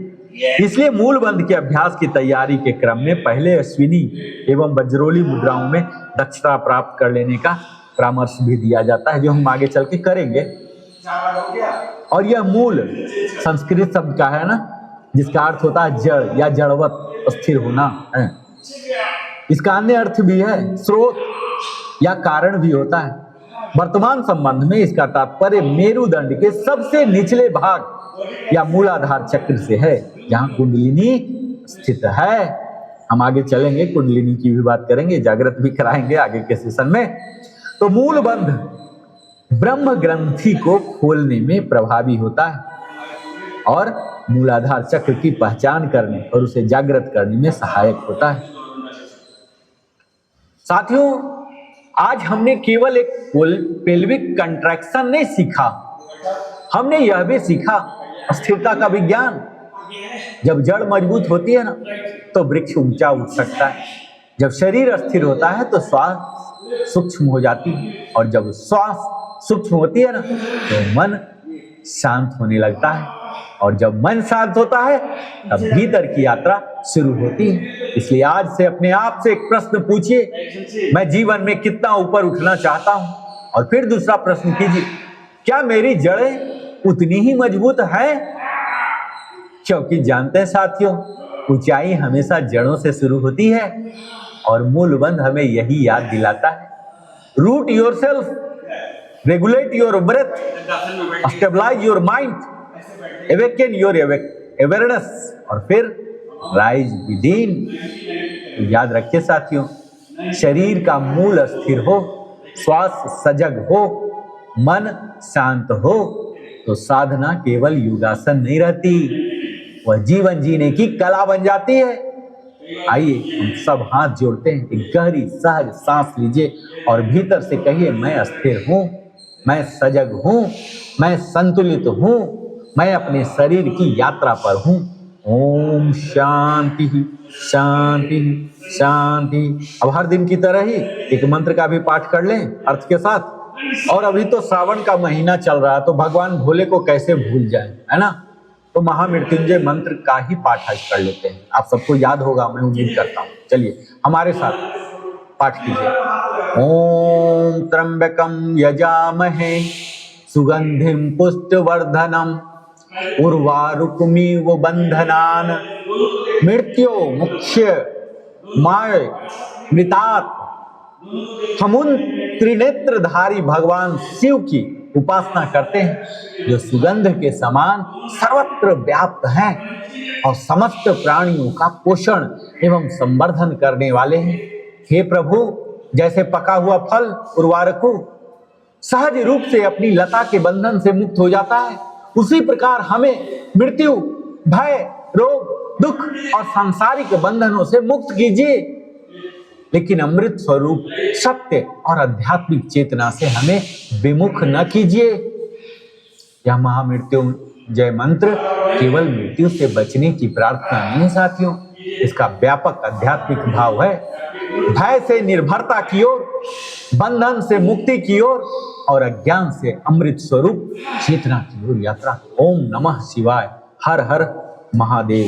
इसलिए मूलबंध के अभ्यास की तैयारी के क्रम में पहले अश्विनी एवं वज्रोली मुद्राओं में दक्षता प्राप्त कर लेने का परामर्श भी दिया जाता है, जो हम आगे चल के करेंगे। और यह मूल संस्कृत शब्द का है ना, जिसका अर्थ होता है जड़ या जड़वत, स्थिर होना है। इसका अन्य अर्थ भी है, स्रोत या कारण भी होता है। वर्तमान संबंध में इसका तात्पर्य मेरुदंड के सबसे निचले भाग या मूलाधार चक्र से है, जहां कुंडलिनी स्थित है। हम आगे चलेंगे, कुंडलिनी की भी बात करेंगे, जागृत भी कराएंगे आगे के सेशन में। तो मूलबंध ब्रह्म ग्रंथि को खोलने में प्रभावी होता है और मूलाधार चक्र की पहचान करने और उसे जागृत करने में सहायक होता है। साथियों, आज हमने केवल एक पेल्विक कंट्रैक्शन नहीं सीखा, हमने यह भी सीखा स्थिरता का विज्ञान। जब जड़ मजबूत होती है ना, तो वृक्ष ऊंचा उठ सकता है। जब शरीर अस्थिर होता है तो श्वास सूक्ष्म हो जाती है, और जब श्वास सूक्ष्म होती है ना, तो मन शांत होने लगता है, और जब मन शांत होता है तब भीतर की यात्रा शुरू होती है। इसलिए आज से अपने आप से एक प्रश्न पूछिए, मैं जीवन में कितना ऊपर उठना चाहता हूं? और फिर दूसरा प्रश्न कीजिए, क्या मेरी जड़ें उतनी ही मजबूत हैं? क्योंकि जानते हैं साथियों, ऊंचाई हमेशा जड़ों से शुरू होती है, और मूलबंध हमें यही याद दिलाता है। Root yourself, regulate your breath, stabilise your mind, awaken your awareness, और फिर राइज विदिन। तो याद रखिए साथियों, शरीर का मूल स्थिर हो, श्वास सजग हो, मन शांत हो, तो साधना केवल योगासन नहीं रहती, वह जीवन जीने की कला बन जाती है। आइए हम सब हाथ जोड़ते हैं, एक गहरी सहज सांस लीजिए और भीतर से कहिए, मैं स्थिर हूं, मैं सजग हूं, मैं संतुलित हूं, मैं अपने शरीर की यात्रा पर हूं। ओम शांति शांति शांति। अब हर दिन की तरह ही एक मंत्र का भी पाठ कर लें अर्थ के साथ। और अभी तो श्रावण का महीना चल रहा है, तो भगवान भोले को कैसे भूल जाए, है ना? तो महामृत्युंजय मंत्र का ही पाठ आज कर लेते हैं। आप सबको याद होगा, मैं उम्मीद करता हूँ। चलिए हमारे साथ पाठ कीजिए। ओम त्र्यंबकम यजामहे सुगंधिम पुष्टवर्धनम उर्वारुकमिव बंधनान मृत्यो मुख्य माय मृतात। हम उन त्रिनेत्रधारी भगवान शिव की उपासना करते हैं, जो सुगंध के समान सर्वत्र व्याप्त हैं और समस्त प्राणियों का पोषण एवं संवर्धन करने वाले हैं। हे प्रभु, जैसे पका हुआ फल उर्वारुकु सहज रूप से अपनी लता के बंधन से मुक्त हो जाता है, उसी प्रकार हमें मृत्यु, भय, रोग दुख और सांसारिक बंधनों से मुक्त कीजिए, लेकिन अमृत स्वरूप सत्य और आध्यात्मिक चेतना से हमें विमुख न कीजिए। यह महामृत्यु जय मंत्र केवल मृत्यु से बचने की प्रार्थना नहीं है साथियों, इसका व्यापक आध्यात्मिक भाव है। भय से निर्भरता की ओर, बंधन से मुक्ति की ओर और अज्ञान से अमृत स्वरूप चेतना की ओर यात्रा। ओम नमः शिवाय। हर हर महादेव।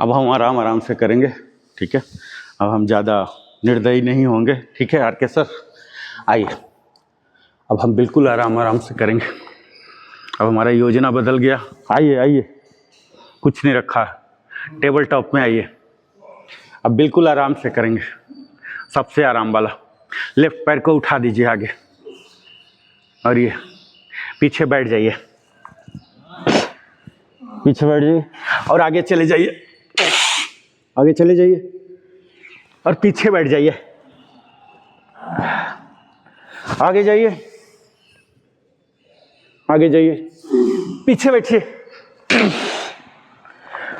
अब हम आराम आराम से करेंगे, ठीक है। अब हम ज़्यादा निर्दयी नहीं होंगे, ठीक है। आर के सर आइए, अब हम बिल्कुल आराम आराम से करेंगे। अब हमारा योजना बदल गया। आइए आइए, कुछ नहीं रखा, टेबल टॉप में आइए। अब बिल्कुल आराम से करेंगे, सबसे आराम वाला। लेफ्ट पैर को उठा दीजिए आगे, और ये पीछे बैठ जाइए, पीछे बैठ जाइए और आगे चले जाइए, आगे चले जाइए और पीछे बैठ जाइए, आगे जाइए, आगे जाइए, पीछे बैठिए,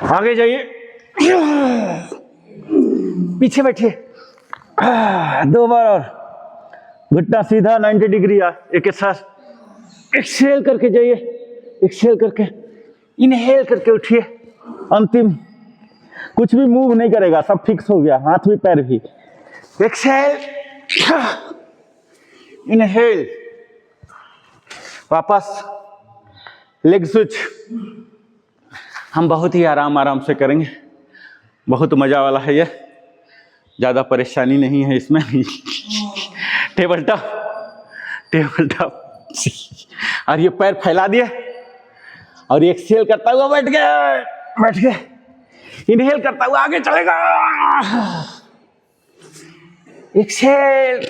आगे जाइए, पीछे बैठिए। 2 बार और, घुटना सीधा 90 डिग्री एक साथ एक्सहेल करके जाइए, एक्सहेल करके, इनहेल करके उठिए। अंतिम, कुछ भी मूव नहीं करेगा, सब फिक्स हो गया, हाथ भी पैर भी। एक्सहेल, इनहेल, वापस लेग स्विच। हम बहुत ही आराम आराम से करेंगे, बहुत मजा वाला है ये, ज्यादा परेशानी नहीं है इसमें। टेबल टॉप, टेबल टॉप, और ये पैर फैला दिए और एक्सहेल करता हुआ बैठ गए, बैठ गए, इनहेल करता हुआ आगे चलेगा, एक्सहेल,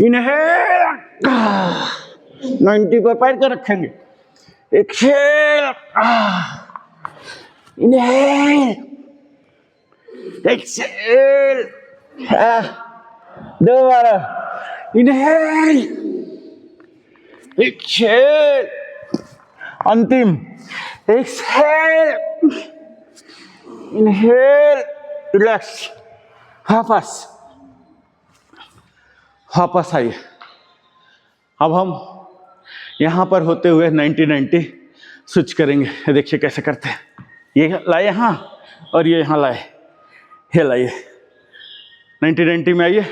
इनहेल, 90 पर पैर को रखेंगे, एक्सहेल, इनहेल, एक्सहेल, 2 बार, इनहेल, एक्सहेल, अंतिम, एक्सहेल, इनहेल, रिलैक्स, वापस, वापस आइए। अब हम यहाँ पर होते हुए 90-90 स्विच करेंगे। देखिए कैसे करते हैं, ये लाए यहाँ और ये यहाँ लाए, ये लाइए, 90-90 में आइए।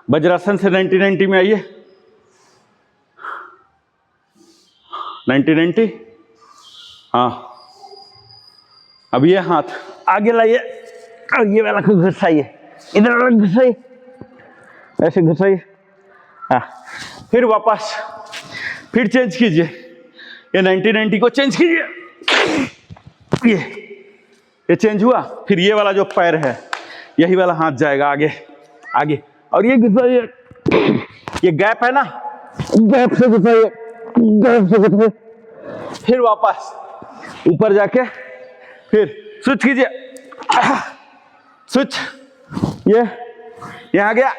वज्रासन से 90-90 में आइए, 90-90, हाँ। अब ये हाथ आगे लाइए और ये वाला को घुसाइए, इधर घुसाइए, ऐसे घुसाइए, हाँ। फिर वापस, फिर चेंज कीजिए, ये 90-90 को चेंज कीजिए, ये चेंज हुआ। फिर ये वाला जो पैर है, यही वाला हाथ जाएगा आगे, आगे, और ये घुसाइए, ये गैप है ना, गैप से घुसाइए, गैप से घुसाइए। फिर वापस ऊपर जाके फिर स्विच कीजिए, स्विच, ये आ गया,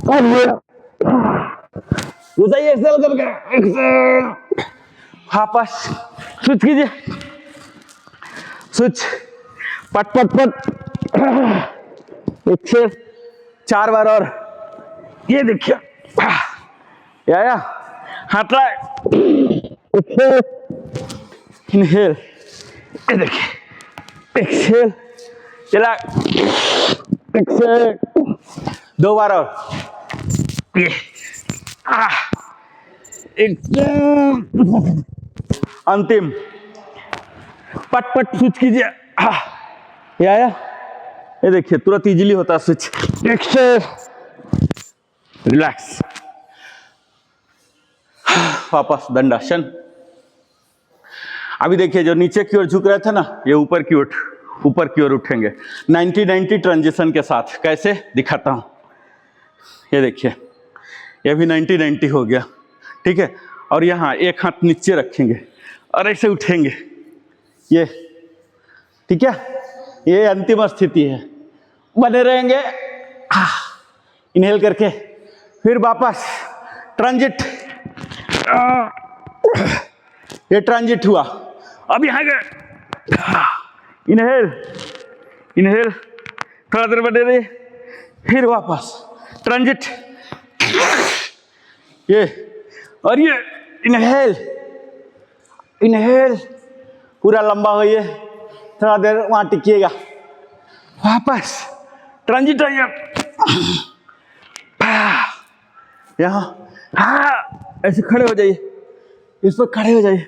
और ये घुसाइए, एक्सेल करके, एक्सेल, वापस स्विच कीजिए, स्विच, पट पट पट, एक्सेल, 4 बार और। ये देखिए, ये आया, हाथ लाए, एक्सेल, इनहेल, ये देखिए, एक्सेल, चला, एक्सेल, 2 बार और, ये, एक्सेल, अंतिम, पट पट स्विच कीजिए, ये आया, ये देखिए तुरंत इजीली होता है स्विच, एक्सेल, रिलैक्स, वापस दंडासन। अभी देखिए जो नीचे की ओर झुक रहा था ना, ये ऊपर की ओर ऊपर की ओर उठेंगे 90-90 ट्रांजिशन के साथ। कैसे दिखाता हूँ, ये देखिए, ये भी 90-90 हो गया, ठीक है। और यहाँ एक हाथ नीचे रखेंगे और ऐसे उठेंगे, ये, ठीक है। ये अंतिम स्थिति है, बने रहेंगे। इनहेल करके फिर वापस ट्रांजिट, ये ट्रांजिट हुआ। अब यहाँ गए, इनहेल इनहेल, थोड़ा देर बने रहे, फिर वापस ट्रांजिट, ये, और ये इनहेल इनहेल, पूरा लंबा होइए, थोड़ा देर वहाँ टिकिएगा, वापस ट्रांजिट आइए, यहाँ, हाँ, ऐसे खड़े हो जाइए, इस पर खड़े हो जाइए,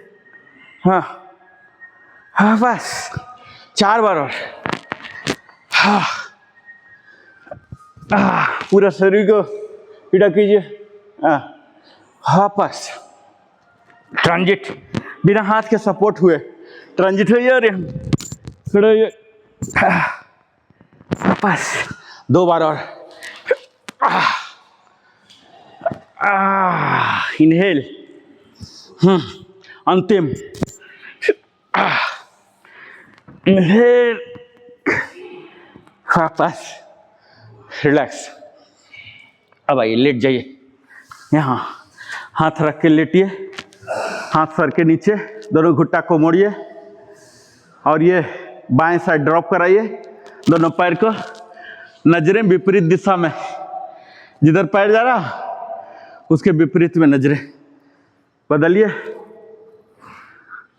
हाँ हाँ, बस 4 बार और, हाँ, पूरा शरीर को पीड़ा कीजिए, हाँ, वापस ट्रांजिट, बिना हाथ के सपोर्ट हुए ट्रांजिट हो जाए, खड़े होइए, वापस 2 बार और, इनहेल, अंतिम, इनहेल, वापस रिलैक्स। अब आइए, लेट जाइए, यहाँ हाथ रख के लेटिए, हाथ सर के नीचे, दोनों घुट्टा को मोड़िए और ये बाएं साइड ड्रॉप कराइए, दोनों पैर को, नजरें विपरीत दिशा में, जिधर पैर जा रहा उसके विपरीत में नजरें बदलिए,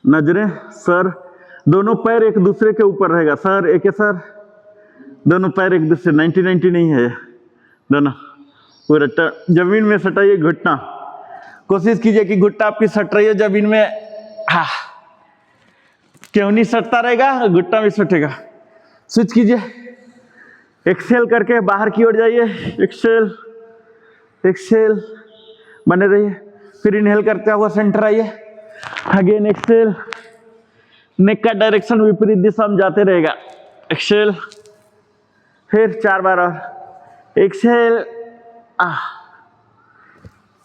नजरें, सर, दोनों पैर एक दूसरे के ऊपर रहेगा, सर एक है, सर, दोनों पैर एक दूसरे, 90-90 नहीं है, दोनों पूरा जमीन में सटाइए, घुटना, कोशिश कीजिए कि घुटना आपकी सट रही है जमीन में, हाँ, क्यों नहीं सटता रहेगा, घुटना भी सटेगा। स्विच कीजिए, एक्सेल करके बाहर की ओर जाइए, एक्सेल एक्सेल, बने रहिए, फिर इनहेल करते हुआ सेंटर आइए, अगेन एक्सेल, नेक का डायरेक्शन विपरीत दिशा में जाते रहेगा, एक्सेल, फिर 4 बार और, एक्सेल,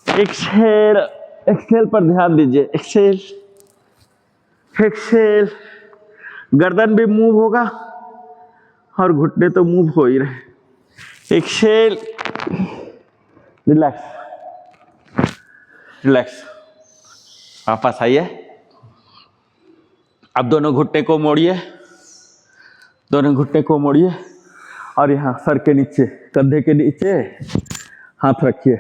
एक्सेल, एक्सेल पर ध्यान दीजिए, एक्सेल एक्सेल, गर्दन भी मूव होगा और घुटने तो मूव हो ही रहे, एक्सेल, रिलैक्स रिलैक्स, वापस आइए। अब दोनों घुटने को मोड़िए, दोनों घुटने को मोड़िए और यहाँ सर के नीचे, कंधे के नीचे हाथ रखिए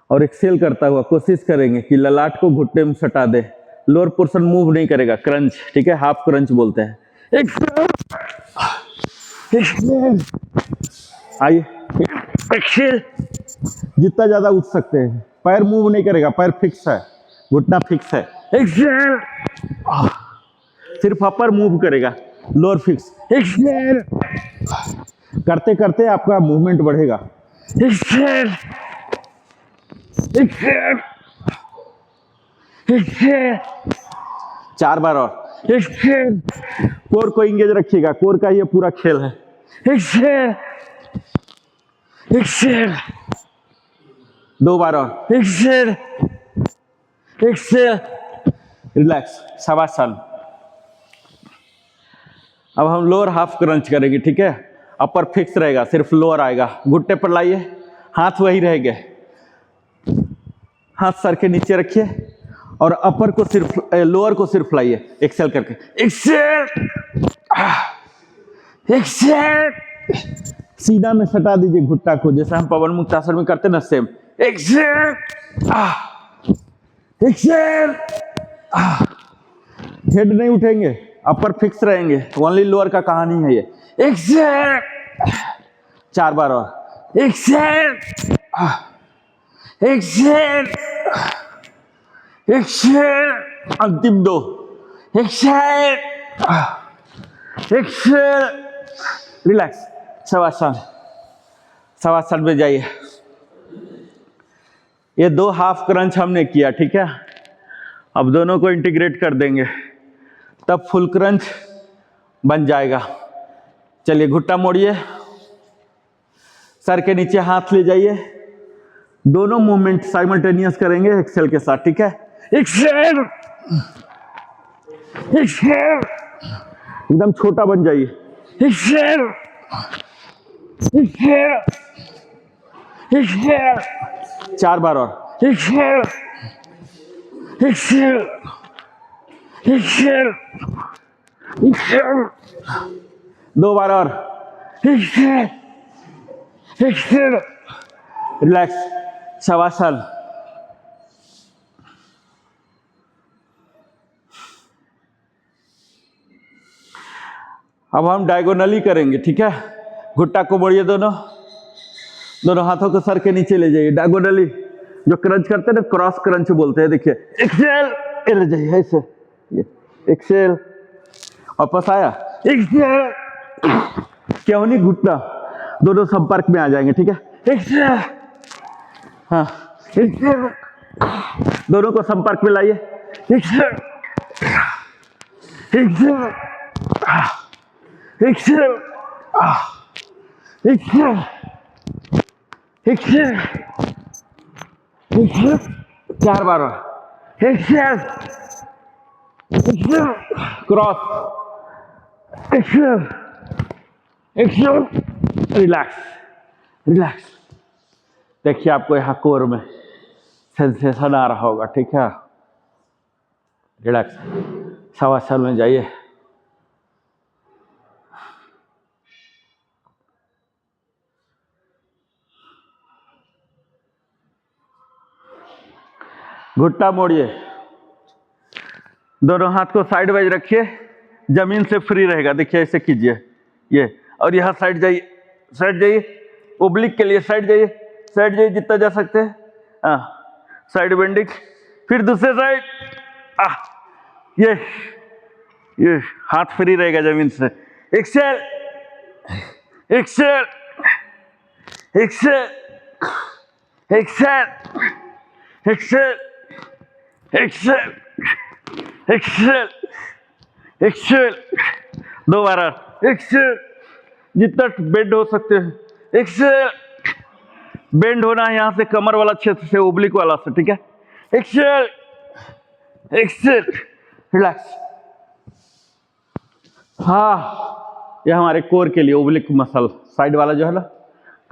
और एक्सेल करता हुआ कोशिश करेंगे कि ललाट को घुटने में सटा दे, लोअर पोर्शन मूव नहीं करेगा, क्रंच, ठीक है, हाफ क्रंच बोलते हैं। आइए, एक्सेल, जितना ज्यादा उठ सकते हैं, पैर मूव नहीं करेगा, पैर फिक्स है, घुटना फिक्स है, एक्सेल, सिर्फ अपर मूव करेगा, लोअर फिक्स, एक्सेल, करते करते आपका मूवमेंट बढ़ेगा, एक्सेल एक्सेल एक्सेल, 4 बार और, एक्सेल, कोर को इंगेज रखिएगा, कोर का ये पूरा खेल है, एक्सेल एक्सेल, 2 बार और, एक्सेल एक्सेल, रिलैक्स, शवासन। अब हम लोअर हाफ क्रंच करेंगे, ठीक है, अपर फिक्स रहेगा, सिर्फ लोअर आएगा, घुटने पर लाइए, हाथ वही रहेंगे, हाथ सर के नीचे रखिए और अपर को सिर्फ, लोअर को सिर्फ लाइए, एक्सेल करके, एक्सेल एक्सेल, सीधा में सटा दीजिए घुटना को, जैसे हम पवन मुक्त आसन में करते ना, सेम, एक्सेल एक्सेल, हेड नहीं उठेंगे, अपर फिक्स रहेंगे, ओनली लोअर का कहानी है ये, एक्सेल, 4 बार और, एक्सेल एक्सेल एक्सेल, अंतिम 2, exhale exhale, relax, shavasana, shavasana में जाइए। ये 2 हाफ क्रंच हमने किया, ठीक है, अब दोनों को इंटीग्रेट कर देंगे, तब फुल क्रंच बन जाएगा। चलिए घुटना मोड़िए, सर के नीचे हाथ ले जाइए, दोनों मूवमेंट साइमल्टेनियस करेंगे एक्सेल के साथ, ठीक है। एक्सेल, एक्सेल, एकदम छोटा बन जाइए। एक्सेल, एक्सेल, एक्सेल, 4 बार और। एक्सेल, एक्सेल, एक्सेल, एक्सेल, 2 बार और। Exhale, exhale, relax, shavasana. अब हम डायगोनली करेंगे, ठीक है। घुट्टा को मोड़िए, दोनों हाथों को सर के नीचे ले जाइए डायगोनली। जो क्रंच करते हैं ना, क्रॉस क्रंच बोलते हैं, देखिए। एक्सेल, ले जाइए ऐसे, ये एक्सेल, वापस आया, एक्सेल। क्यों नहीं, घुटना दोनों संपर्क में आ जाएंगे, ठीक है। एक्सेल, हाँ, एक्सेल, दोनों को संपर्क में लाइए। Exhale, exhale, exhale, exhale, exhale, exhale, 4 बार और। Exhale, exhale, cross, exhale, exhale, relax, relax. देखिए आपको यहाँ कोर में सेंसेशन आ रहा होगा, ठीक है। रिलैक्स, शवासन में जाइए। घुट्टा मोड़िए, दोनों हाथ को साइड वाइज रखिए, जमीन से फ्री रहेगा। देखिए ऐसे कीजिए ये, और यहाँ साइड जाइए, साइड जाइए, ओब्लिक के लिए साइड जाइए, साइड जाइए जितना जा सकते हैं। हाँ, साइड बेंडिंग, फिर दूसरे साइड। ये हाथ फ्री रहेगा जमीन से। Exhale, exhale, exhale, exhale, exhale, exhale, exhale, exhale, 2 बार। एक्सेल, जितना बेंड हो सकते हैं। एक्सेल, बेंड होना है यहाँ से कमर वाला क्षेत्र से, ओब्लिक वाला से, ठीक है। Exhale, exhale, relax. हाँ, यह हमारे कोर के लिए ओब्लिक मसल, साइड वाला जो है ना,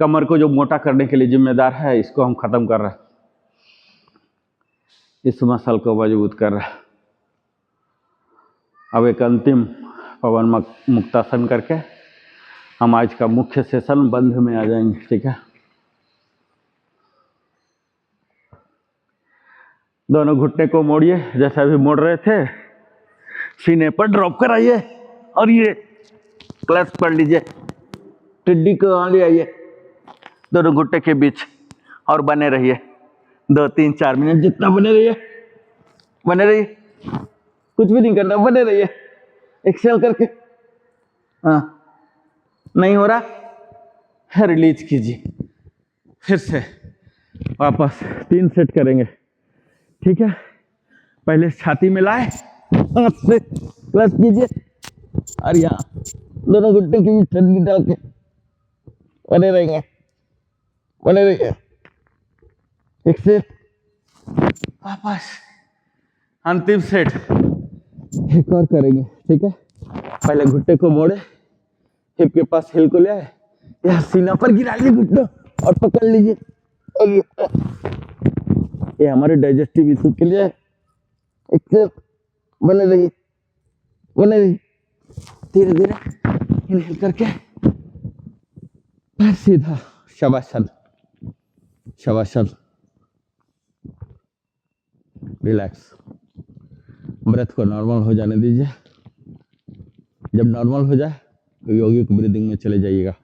कमर को जो मोटा करने के लिए जिम्मेदार है, इसको हम खत्म कर रहे हैं, इस मसल को मजबूत कर रहे हैं। अब एक अंतिम पवन मुक्तासन करके हम आज का मुख्य सेशन बंध में आ जाएंगे, ठीक है। दोनों घुटने को मोड़िए, जैसे अभी मोड़ रहे थे, सीने पर ड्रॉप कराइए और ये क्लच पकड़ लीजिए, टिड्डी को ले आइए दोनों घुटने के बीच और बने रहिए 2, 3, 4 मिनट, जितना बने रहिए, बने रहिए, कुछ भी नहीं करना, बने रहिए एक्सेल करके। हाँ, नहीं हो रहा है, रिलीज कीजिए, फिर से वापस 3 सेट करेंगे, ठीक है। पहले छाती में लाए, हाथ से प्लस कीजिए और यहाँ दोनों घुटने की बीच ठंडी डाल के बने रहेंगे, बने रहिए। एक्सेल, वापस अंतिम सेट एक और करेंगे, ठीक है। पहले घुटने को मोड़े, हिप के पास हिल को ले आए, यहाँ सीना पर गिरा लीजिए घुटना और पकड़ लीजिए, और ये हमारे डाइजेस्टिव इशू के लिए। एक्सेल, बने रहिए, बने रहिए, धीरे धीरे इनहेल करके पैर सीधा, शवासन, शवासन, रिलैक्स। ब्रेथ को नॉर्मल हो जाने दीजिए। जब नॉर्मल हो जाए तो यौगिक ब्रीदिंग में चले जाइएगा।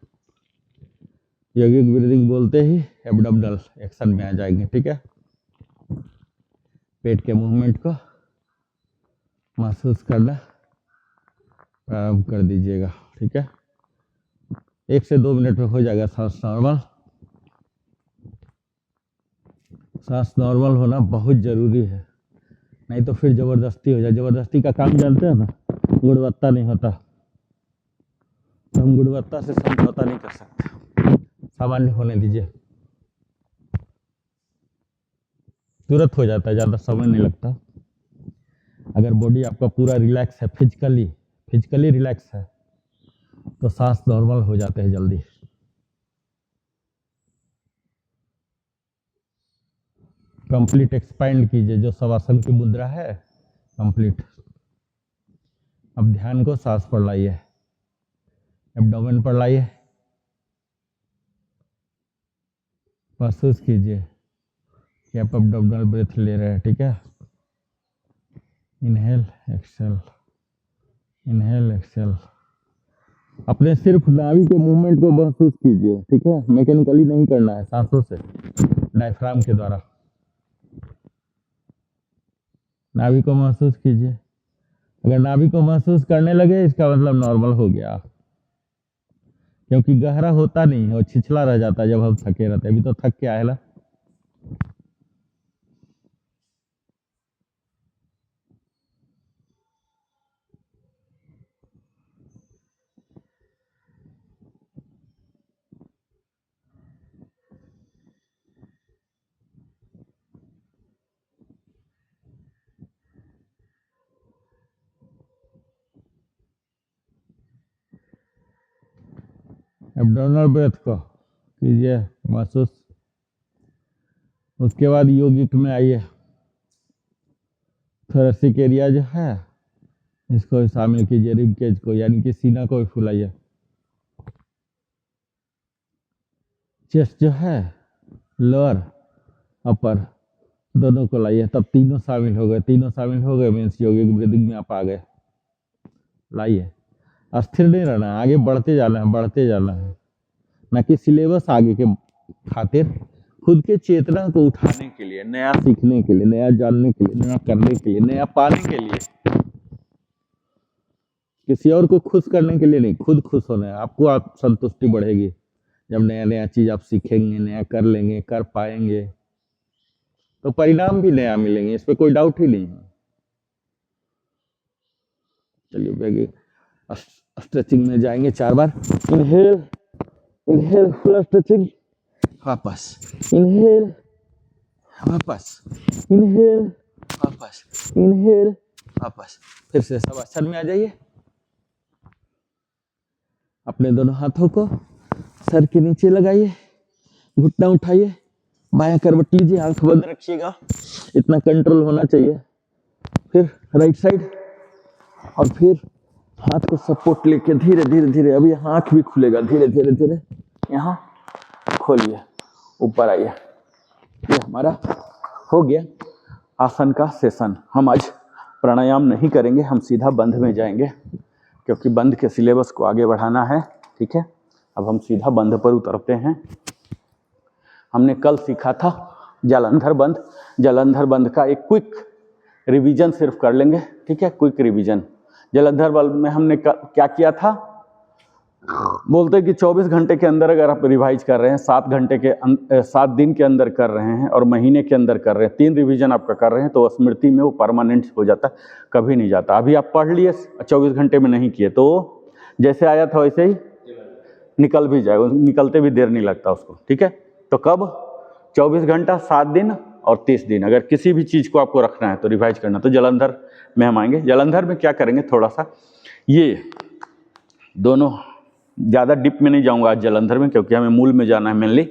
यौगिक ब्रीदिंग बोलते ही एब्डोमिनल एक्शन में आ जाएंगे, ठीक है। पेट के मूवमेंट को महसूस करना प्रारंभ कर दीजिएगा, ठीक है। 1 से 2 मिनट में हो जाएगा सांस नॉर्मल। सांस नॉर्मल होना बहुत जरूरी है, नहीं तो फिर जबरदस्ती हो जाए। जबरदस्ती का काम जानते हैं ना, गुणवत्ता नहीं होता। हम गुणवत्ता से समझौता नहीं कर सकते। सामान्य होने दीजिए, तुरंत हो जाता है, ज़्यादा समय नहीं लगता। अगर बॉडी आपका पूरा रिलैक्स है, फिजिकली रिलैक्स है, तो सांस नॉर्मल हो जाते हैं जल्दी। कंप्लीट एक्सपैंड कीजिए, जो शवासन की मुद्रा है कंप्लीट। अब ध्यान को सांस पर लाइए, एब्डोमेन पर लाइए, महसूस कीजिए कि आप एब्डोमिनल ब्रेथ ले रहे हैं, ठीक है। Inhale exhale, inhale exhale. अपने सिर्फ नाभि के मूवमेंट को महसूस कीजिए, ठीक है। मैकेनिकली नहीं करना है, सांसों से, डायफ्राम के द्वारा नाभि को महसूस कीजिए। अगर नाभि को महसूस करने लगे, इसका मतलब नॉर्मल हो गया, क्योंकि गहरा होता नहीं है, वो छिछला रह जाता है जब हम थके रहते हैं। अभी तो थक के आए ना। एब्डोमिनल ब्रेथ को कीजिए महसूस। उसके बाद योगिक में आइए, थोरेसिक एरिया जो है इसको शामिल कीजिए, रिब केज को, यानी कि सीना को भी फुलाइए। चेस्ट जो है, लोअर अपर दोनों को लाइए, तब तीनों शामिल हो गए। तीनों शामिल हो गए मीन्स योगिक ब्रीदिंग में आप आ गए। लाइए, अस्थिर नहीं रहना है, आगे बढ़ते जाना है, बढ़ते जाना है, न कि सिलेबस आगे के खातिर, खुद के चेतना को उठाने के लिए, नया सीखने के लिए, नया जानने के लिए, नया करने के लिए, नया पाने के लिए। किसी और को खुश करने के लिए नहीं, खुद खुश होना है। आपको आप संतुष्टि बढ़ेगी जब नया नया चीज आप सीखेंगे, नया कर लेंगे, कर पाएंगे, तो परिणाम भी नया मिलेंगे, इस पर कोई डाउट ही नहीं है। चलिए बैगे स्ट्रेचिंग में जाएंगे 4 बार। इनहेल, इनहेल, फुल स्ट्रेचिंग, वापस इनहेल, वापस इनहेल, वापस इनहेल, वापस। फिर से सब आसन में आ जाइए। अपने दोनों हाथों को सर के नीचे लगाइए, घुटना उठाइए, बायां करवट लीजिए, आंख बंद रखिएगा, इतना कंट्रोल होना चाहिए। फिर राइट साइड, और फिर हाथ को सपोर्ट लेके धीरे धीरे धीरे, अभी यहाँ आंख भी खुलेगा, धीरे धीरे धीरे यहाँ खोलिए, ऊपर आइए। ये हमारा हो गया आसन का सेशन। हम आज प्राणायाम नहीं करेंगे, हम सीधा बंध में जाएंगे, क्योंकि बंध के सिलेबस को आगे बढ़ाना है, ठीक है। अब हम सीधा बंध पर उतरते हैं। हमने कल सीखा था जलंधर बंध। जलंधर बंध का एक क्विक रिवीजन सिर्फ कर लेंगे, ठीक है, क्विक रिवीजन। जलंधर बंध में हमने क्या किया था, बोलते हैं कि 24 घंटे के अंदर अगर आप रिवाइज कर रहे हैं, 7 दिन के अंदर कर रहे हैं और महीने के अंदर कर रहे हैं, 3 रिवीजन आपका कर रहे हैं, तो स्मृति में वो परमानेंट हो जाता है, कभी नहीं जाता। अभी आप पढ़ लिए, 24 घंटे में नहीं किए, तो जैसे आया था वैसे ही निकल भी जाएगा, निकलते भी देर नहीं लगता उसको, ठीक है। तो कब 24 घंटा, 7 दिन और 30 दिन, अगर किसी भी चीज़ को आपको रखना है तो रिवाइज करना। तो जलंधर में हम आएंगे। जलंधर में क्या करेंगे, थोड़ा सा ये दोनों, ज़्यादा डिप में नहीं जाऊंगा आज जलंधर में, क्योंकि हमें मूल में जाना है मेनली।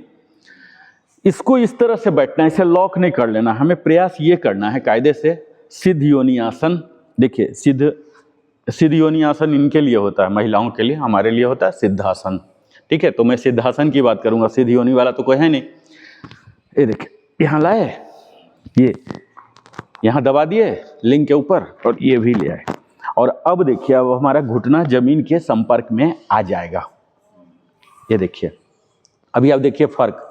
इसको इस तरह से बैठना है, इसे लॉक नहीं कर लेना, हमें प्रयास ये करना है कायदे से। सिद्ध योनि आसन, देखिए सिद्ध योनि आसन इनके लिए होता है, महिलाओं के लिए, हमारे लिए होता है सिद्धासन, ठीक है। तो मैं सिद्धासन की बात करूंगा, सिद्ध योनि वाला तो कोई है नहीं। ये देखिए, यहाँ लाए, ये यहाँ दबा दिए लिंग के ऊपर, और ये भी ले आए, और अब देखिए अब हमारा घुटना जमीन के संपर्क में आ जाएगा। ये देखिए, अभी आप देखिए फर्क।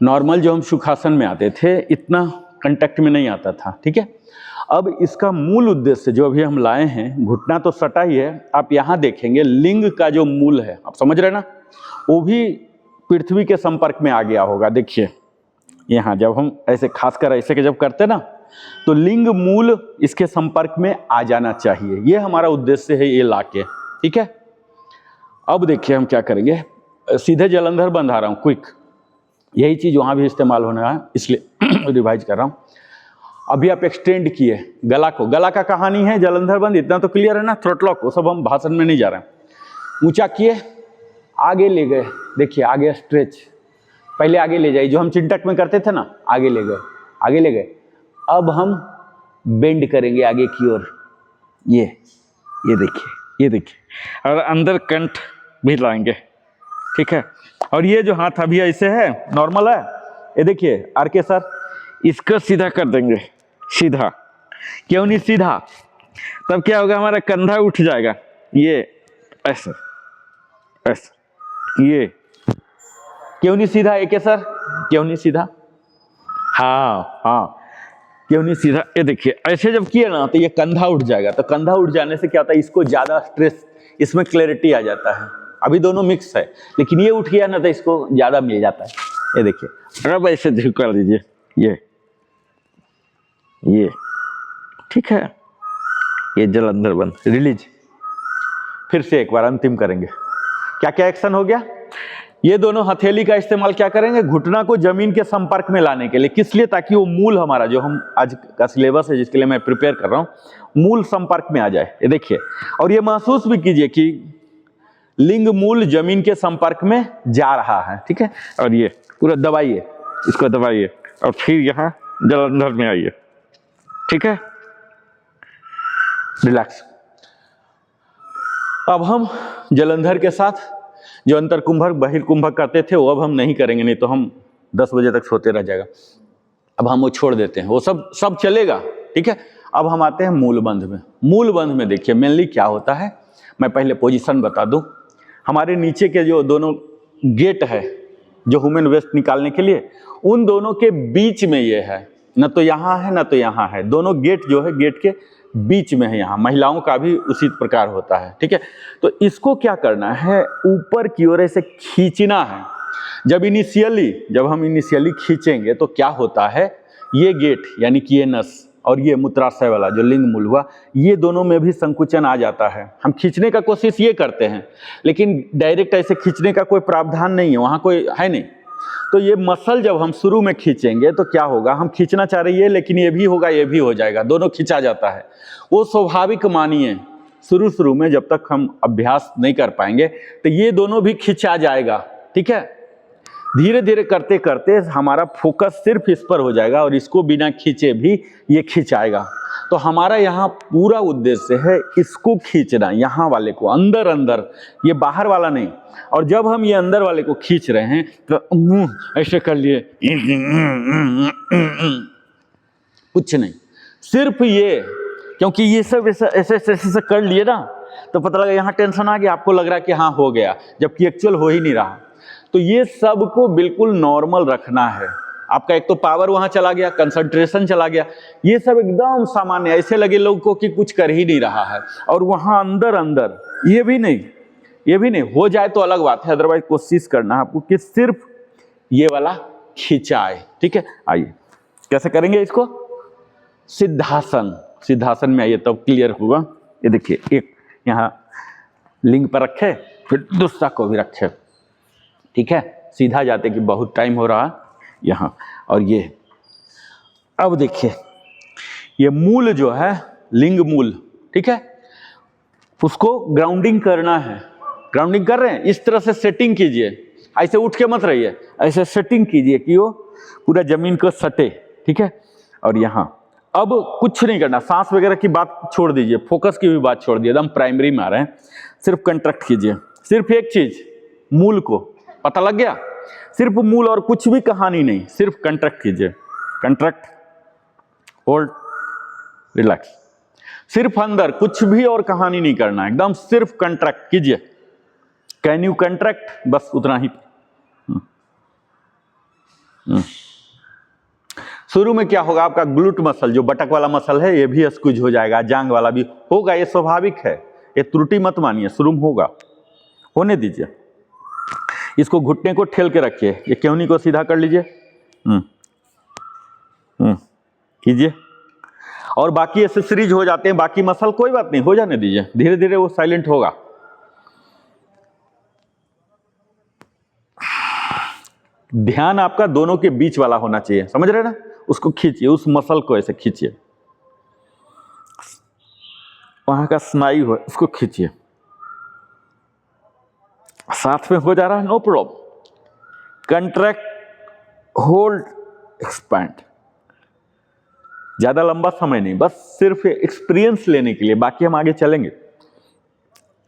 नॉर्मल जो हम सुखासन में आते थे, इतना कांटेक्ट में नहीं आता था, ठीक है। अब इसका मूल उद्देश्य जो अभी हम लाए हैं, घुटना तो सटा ही है, आप यहाँ देखेंगे लिंग का जो मूल है, आप समझ रहे ना, वो भी पृथ्वी के संपर्क में आ गया होगा। देखिए यहाँ जब हम ऐसे खासकर ऐसे के जब करते ना, तो लिंग मूल इसके संपर्क में आ जाना चाहिए, ये हमारा उद्देश्य है ये लाके, ठीक है। अब देखिए हम क्या करेंगे, सीधे जलंधर बंद आ रहा हूँ, क्विक। यही चीज़ वहाँ भी इस्तेमाल होना है, इसलिए रिवाइज कर रहा हूँ। अभी आप एक्सटेंड किए गला को, गला का कहानी है जलंधर बंद, इतना तो क्लियर है ना। थ्रोट लॉक, वो सब हम भाषण में नहीं जा रहे हैं। ऊंचा किए, आगे ले गए, देखिए आगे स्ट्रेच, पहले आगे ले जाइए, जो हम चिंटक में करते थे ना, आगे ले गए, आगे ले गए। अब हम बेंड करेंगे आगे की ओर, ये देखिए, ये देखिए, और अंदर कंठ भी लाएंगे, ठीक है। और ये जो हाथ अभी ऐसे है, नॉर्मल है, ये देखिए आर के सर, इसको सीधा कर देंगे, सीधा। क्यों नहीं सीधा? तब क्या होगा, हमारा कंधा उठ जाएगा, ये ऐसे ऐसे, ये क्यों नहीं सीधा? एक सर, क्यों नहीं सीधा? हाँ हाँ, क्यों नहीं सीधा? ये देखिए ऐसे जब किए ना तो ये कंधा उठ जाएगा। तो कंधा उठ जाने से क्या होता है, इसको ज्यादा स्ट्रेस, इसमें क्लैरिटी आ जाता है। अभी दोनों मिक्स है, लेकिन ये उठ गया ना तो इसको ज्यादा मिल जाता है। ये देखिए, अब ऐसे झुक कर दीजिए, ये ठीक है। ये जलंधर बंद, रिलीज। फिर से एक बार अंतिम करेंगे। क्या क्या एक्शन हो गया? ये दोनों हथेली का इस्तेमाल क्या करेंगे, घुटना को जमीन के संपर्क में लाने के लिए। किस लिए? ताकि वो मूल हमारा, जो हम आज का सिलेबस है जिसके लिए मैं प्रिपेयर कर रहा हूँ, मूल संपर्क में आ जाए। ये देखिए, और ये महसूस भी कीजिए कि लिंग मूल जमीन के संपर्क में जा रहा है, ठीक है। और ये पूरा दबाइए, इसको दबाइए, और फिर यहाँ जलंधर में आइए, ठीक है। रिलैक्स। अब हम जलंधर के साथ जो अंतर कुंभक बहिर कुंभक करते थे, वो अब हम नहीं करेंगे, नहीं तो हम 10 बजे तक सोते रह जाएगा। अब हम वो छोड़ देते हैं, वो सब चलेगा, ठीक है। अब हम आते हैं मूल बंध में। मूल बंध में देखिए मेनली क्या होता है, मैं पहले पोजीशन बता दूं। हमारे नीचे के जो दोनों गेट है, जो ह्यूमन वेस्ट निकालने के लिए, उन दोनों के बीच में ये है, न तो यहाँ है न तो यहाँ है। दोनों गेट जो है, गेट के बीच में है। यहाँ महिलाओं का भी उसी प्रकार होता है, ठीक है। तो इसको क्या करना है, ऊपर की ओर ऐसे खींचना है। जब हम इनिशियली खींचेंगे तो क्या होता है, ये गेट यानी कि ये नस और ये मूत्राशय वाला जो लिंग मूल हुआ, ये दोनों में भी संकुचन आ जाता है। हम खींचने का कोशिश ये करते हैं, लेकिन डायरेक्ट ऐसे खींचने का कोई प्रावधान नहीं है, वहाँ कोई है नहीं। तो ये मसल जब हम शुरू में खींचेंगे तो क्या होगा, हम खींचना चाह रही है लेकिन ये भी होगा, ये भी हो जाएगा, दोनों खींचा जाता है। वो स्वाभाविक मानिए, शुरू में जब तक हम अभ्यास नहीं कर पाएंगे तो ये दोनों भी खींचा जाएगा, ठीक है। धीरे धीरे करते करते हमारा फोकस सिर्फ इस पर हो जाएगा और इसको बिना खींचे भी ये खींचाएगा। तो हमारा यहाँ पूरा उद्देश्य है इसको खींचना, यहाँ वाले को अंदर अंदर, ये बाहर वाला नहीं। और जब हम ये अंदर वाले को खींच रहे हैं तो मुंह ऐसे कर लिए, कुछ नहीं, सिर्फ ये, क्योंकि ये सब ऐसे कर लिए ना तो पता लगा यहाँ टेंशन आ गया, आपको लग रहा है कि हाँ हो गया, जबकि एक्चुअल हो ही नहीं रहा। तो ये सबको बिल्कुल नॉर्मल रखना है। आपका एक तो पावर वहां चला गया, कंसंट्रेशन चला गया, ये सब एकदम सामान्य, ऐसे लगे लोगों को कि कुछ कर ही नहीं रहा है। और वहां अंदर अंदर ये भी नहीं हो जाए तो अलग बात है, अदरवाइज कोशिश करना है आपको कि सिर्फ ये वाला खिंचाए, ठीक है। आइए कैसे करेंगे इसको, सिद्धासन में आइए तब क्लियर होगा। ये देखिए, एक यहाँ लिंग पर रखे, फिर दूसरा को भी रखे, ठीक है। सीधा जाते कि बहुत टाइम हो रहा यहाँ। और ये अब देखिए, ये मूल जो है लिंग मूल, ठीक है, उसको ग्राउंडिंग करना है। ग्राउंडिंग कर रहे हैं, इस तरह से सेटिंग कीजिए, ऐसे उठ के मत रहिए, ऐसे सेटिंग कीजिए कि वो पूरा जमीन को सटे, ठीक है। और यहाँ अब कुछ नहीं करना, सांस वगैरह की बात छोड़ दीजिए, फोकस की भी बात छोड़ दीजिए, एकदम प्राइमरी में आ रहे हैं। सिर्फ कंट्रैक्ट कीजिए, सिर्फ एक चीज, मूल को पता लग गया, सिर्फ मूल, और कुछ भी कहानी नहीं, सिर्फ कंट्रैक्ट कीजिए। कंट्रैक्ट, होल्ड, रिलैक्स, सिर्फ अंदर, कुछ भी और कहानी नहीं करना, एकदम सिर्फ कंट्रैक्ट कीजिए। कैन यू कंट्रैक्ट, बस उतना ही। शुरू में क्या होगा, आपका ग्लूट मसल जो बटक वाला मसल है ये भी स्क्वीज हो जाएगा, जांग वाला भी होगा, ये स्वाभाविक है, ये त्रुटि मत मानिए, शुरू में होगा, होने दीजिए। इसको घुटने को ठेल के रखिए, ये केहनी को सीधा कर लीजिए, कीजिए। और बाकी एक्सेसरीज हो जाते हैं, बाकी मसल कोई बात नहीं, हो जाने दीजिए, धीरे धीरे वो साइलेंट होगा। ध्यान आपका दोनों के बीच वाला होना चाहिए, समझ रहे ना? उसको खींचिए, उस मसल को ऐसे खींचिए, वहां का स्नायु है उसको खींचिए। साथ में हो जा रहा है, no problem. Contract, hold, expand. ज्यादा लंबा समय नहीं, बस सिर्फ एक्सपीरियंस लेने के लिए, बाकी हम आगे चलेंगे।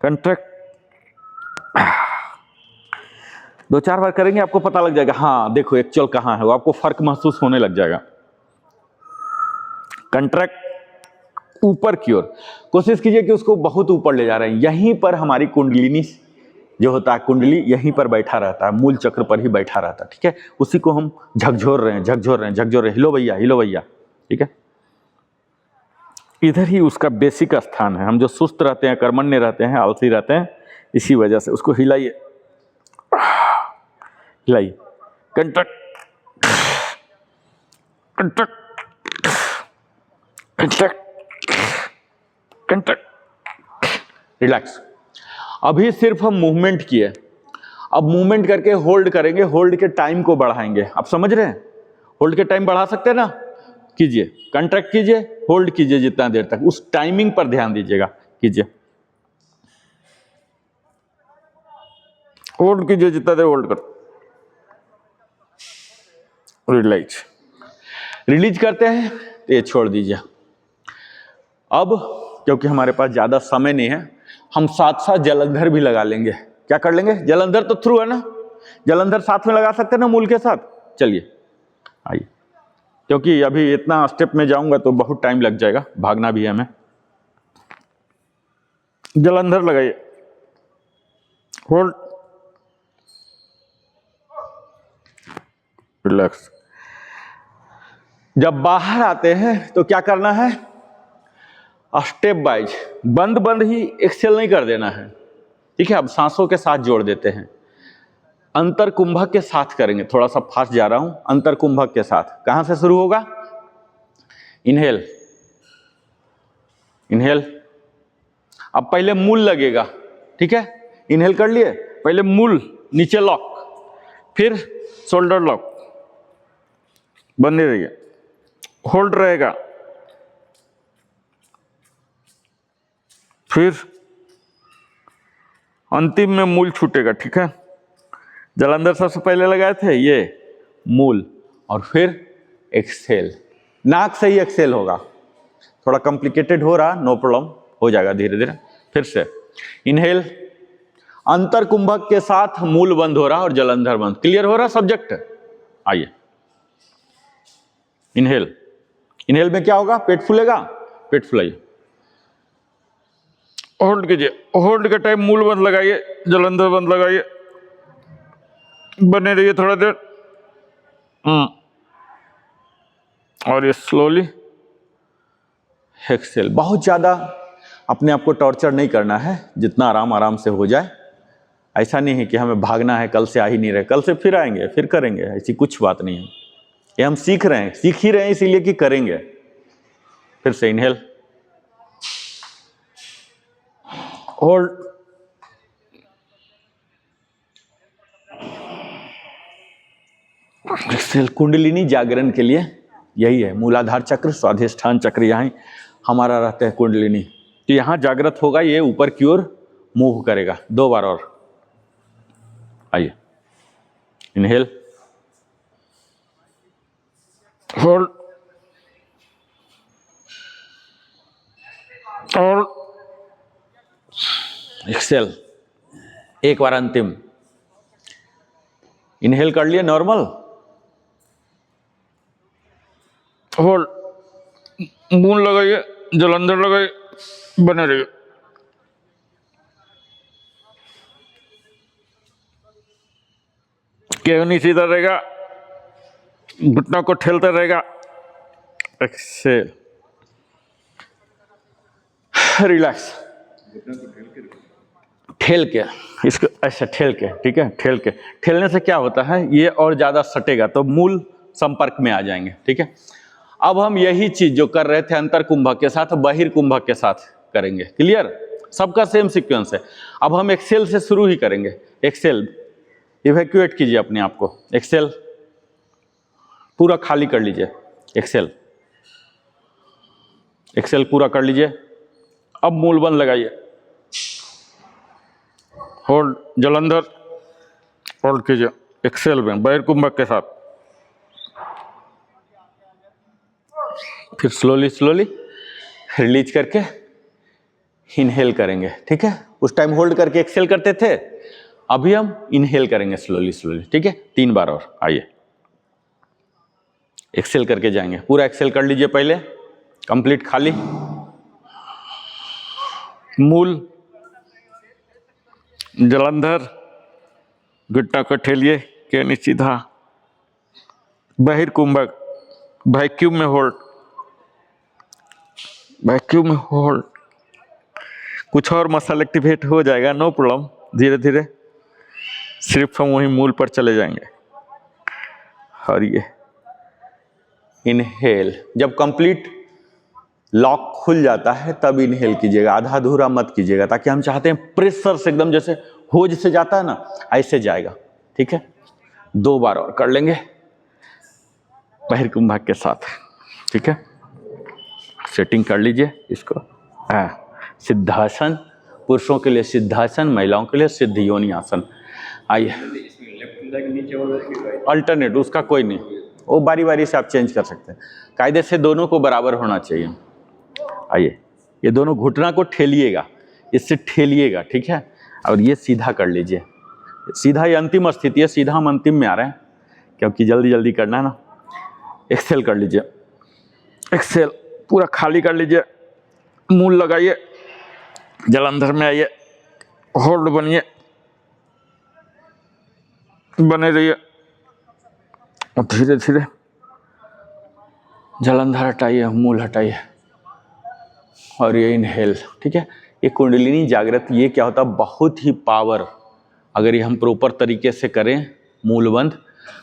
कंट्रैक्ट 2-4 बार करेंगे, आपको पता लग जाएगा, हाँ देखो एक्चुअल कहां है, वो आपको फर्क महसूस होने लग जाएगा। कंट्रैक्ट ऊपर की ओर, कोशिश कीजिए कि उसको बहुत ऊपर ले जा रहे हैं। यहीं पर हमारी कुंडलिनी जो होता है, कुंडली यहीं पर बैठा रहता है, मूल चक्र पर ही बैठा रहता है, ठीक है? उसी को हम झकझोर रहे हैं, झकझोर रहे हैं, झकझोर रहे हैं। हिलो भैया, हिलो भैया, ठीक है? इधर ही उसका बेसिक स्थान है। हम जो सुस्त रहते हैं, कर्मण्य रहते हैं, आलसी रहते हैं, इसी वजह से उसको हिलाइए, हिलाइए। Contract, contract, contract, contract, relax. अभी सिर्फ हम मूवमेंट किए, अब मूवमेंट करके होल्ड करेंगे, होल्ड के टाइम को बढ़ाएंगे। आप समझ रहे हैं? होल्ड के टाइम बढ़ा सकते हैं ना? कीजिए, कंट्रैक्ट कीजिए, होल्ड कीजिए जितना देर तक, उस टाइमिंग पर ध्यान दीजिएगा। कीजिए, होल्ड कीजिए जितना देर होल्ड कर। रिलीज, रिलीज करते हैं तो ये छोड़ दीजिए। अब क्योंकि हमारे पास ज्यादा समय नहीं है, हम साथ साथ जलंधर भी लगा लेंगे। क्या कर लेंगे? जलंधर तो थ्रू है ना, जलंधर साथ में लगा सकते हैं ना मूल के साथ। चलिए आइए, क्योंकि अभी इतना स्टेप में जाऊंगा तो बहुत टाइम लग जाएगा, भागना भी है हमें। जलंधर लगाइए, होल्ड, रिलैक्स। जब बाहर आते हैं तो क्या करना है? स्टेप वाइज, बंद बंद ही एक्सेल नहीं कर देना है, ठीक है? अब सांसों के साथ जोड़ देते हैं, अंतर कुंभक के साथ करेंगे। थोड़ा सा फास्ट जा रहा हूं, अंतर कुंभक के साथ। कहां से शुरू होगा? Inhale, inhale. अब पहले मूल लगेगा, ठीक है? इनहेल कर लिए, पहले मूल, नीचे लॉक, फिर शोल्डर लॉक, बने रहिए, होल्ड रहेगा, फिर अंतिम में मूल छूटेगा, ठीक है? जलंधर सबसे पहले लगाए थे, ये मूल, और फिर एक्सेल। नाक से ही एक्सेल होगा, थोड़ा कॉम्प्लिकेटेड हो रहा, नो प्रॉब्लम, हो जाएगा धीरे धीरे। फिर से इनहेल, अंतर कुंभक के साथ मूल बंद हो रहा और जलंधर बंद। क्लियर हो रहा सब्जेक्ट? आइए, इनहेल, इनहेल में क्या होगा? पेट फूलेगा, पेट फुलाइए, होल्ड कीजिए, होल्ड के टाइम मूल बंद लगाइए, जलंधर बंद लगाइए, बने रहिए थोड़ा देर। और ये स्लोली एक्सेल। बहुत ज्यादा अपने आप को टॉर्चर नहीं करना है, जितना आराम आराम से हो जाए। ऐसा नहीं है कि हमें भागना है, कल से आ ही नहीं रहे, कल से फिर आएंगे, फिर करेंगे, ऐसी कुछ बात नहीं है। ये हम सीख रहे हैं, सीख ही रहे हैं इसीलिए कि करेंगे। फिर से इनहेल, होल्ड, एक्सेल। कुंडलिनी जागरण के लिए यही है, मूलाधार चक्र, स्वाधिष्ठान चक्र, यहाँ हमारा रहता है कुंडलिनी। तो यहाँ जागृत होगा, ये ऊपर की ओर मूव करेगा। 2 बार और, आइए, इनहेल, होल्ड, और एक्सेल। एक बार अंतिम, इनहेल कर लिए नॉर्मल, होल्ड, मूल लगाइए, जलंधर लगाइए, बने रहिए। केवनी सीधा रहेगा, घुटनों को ठेलते रहेगा, एक्सेल, रिलैक्स, ठेल के, इसको ऐसे ठेल के, ठीक है? ठेल के, ठेलने से क्या होता है? ये और ज्यादा सटेगा तो मूल संपर्क में आ जाएंगे, ठीक है? अब हम यही चीज जो कर रहे थे अंतर कुंभक के साथ, बाहिर कुंभक के साथ करेंगे। क्लियर? सबका सेम सीक्वेंस है। अब हम एक्सेल से शुरू ही करेंगे। एक्सेल, इवैक्यूएट कीजिए अपने आप को, एक्सेल पूरा खाली कर लीजिए, एक्सेल एक्सेल पूरा कर लीजिए। अब मूल बंद लगाइए, होल्ड, जलंधर होल्ड कीजिए एक्सेल में बहिर्कुंभक के साथ। फिर स्लोली स्लोली रिलीज करके इनहेल करेंगे, ठीक है। उस टाइम होल्ड करके एक्सेल करते थे, अभी हम इनहेल करेंगे स्लोली स्लोली, ठीक है। 3 बार और, आइए एक्सेल करके जाएंगे। पूरा एक्सेल कर लीजिए पहले, कंप्लीट खाली। मूल, जलंधर, गिट्टा को ठेलिए के सीधा, बहिर्कुंभक, वैक्यूम में होल्ड, वैक्यूम में होल्ड। कुछ और मसल एक्टिवेट हो जाएगा, नो प्रॉब्लम, धीरे धीरे सिर्फ हम वही मूल पर चले जाएंगे। और ये इनहेल, जब कंप्लीट लॉक खुल जाता है तब इनहेल कीजिएगा, आधा अधूरा मत कीजिएगा, ताकि हम चाहते हैं प्रेशर से एकदम जैसे होज से जाता है ना, ऐसे जाएगा, ठीक है। 2 बार और कर लेंगे बहिर्कुंभक के साथ, ठीक है। सेटिंग कर लीजिए इसको। सिद्धासन, पुरुषों के लिए सिद्धासन, महिलाओं के लिए सिद्ध योनि आसन। आइए, अल्टरनेट उसका कोई नहीं, वो बारी बारी से आप चेंज कर सकते हैं। कायदे से दोनों को बराबर होना चाहिए। आइए, ये दोनों घुटना को ठेलिएगा, इससे ठेलिएगा, ठीक है। और ये सीधा कर लीजिए, सीधा, ये अंतिम स्थिति है, सीधा हम अंतिम में आ रहे हैं क्योंकि जल्दी जल्दी करना है ना। एक्सेल कर लीजिए, एक्सेल पूरा खाली कर लीजिए, मूल लगाइए, जलंधर में आइए, होल्ड बनिए, बने रहिए, और धीरे धीरे जलंधर हटाइए, मूल हटाइए, और ये इनहेल, ठीक है। ये कुंडलिनी जागृत, ये क्या होता है, बहुत ही पावर, अगर ये हम प्रॉपर तरीके से करें मूल बंद,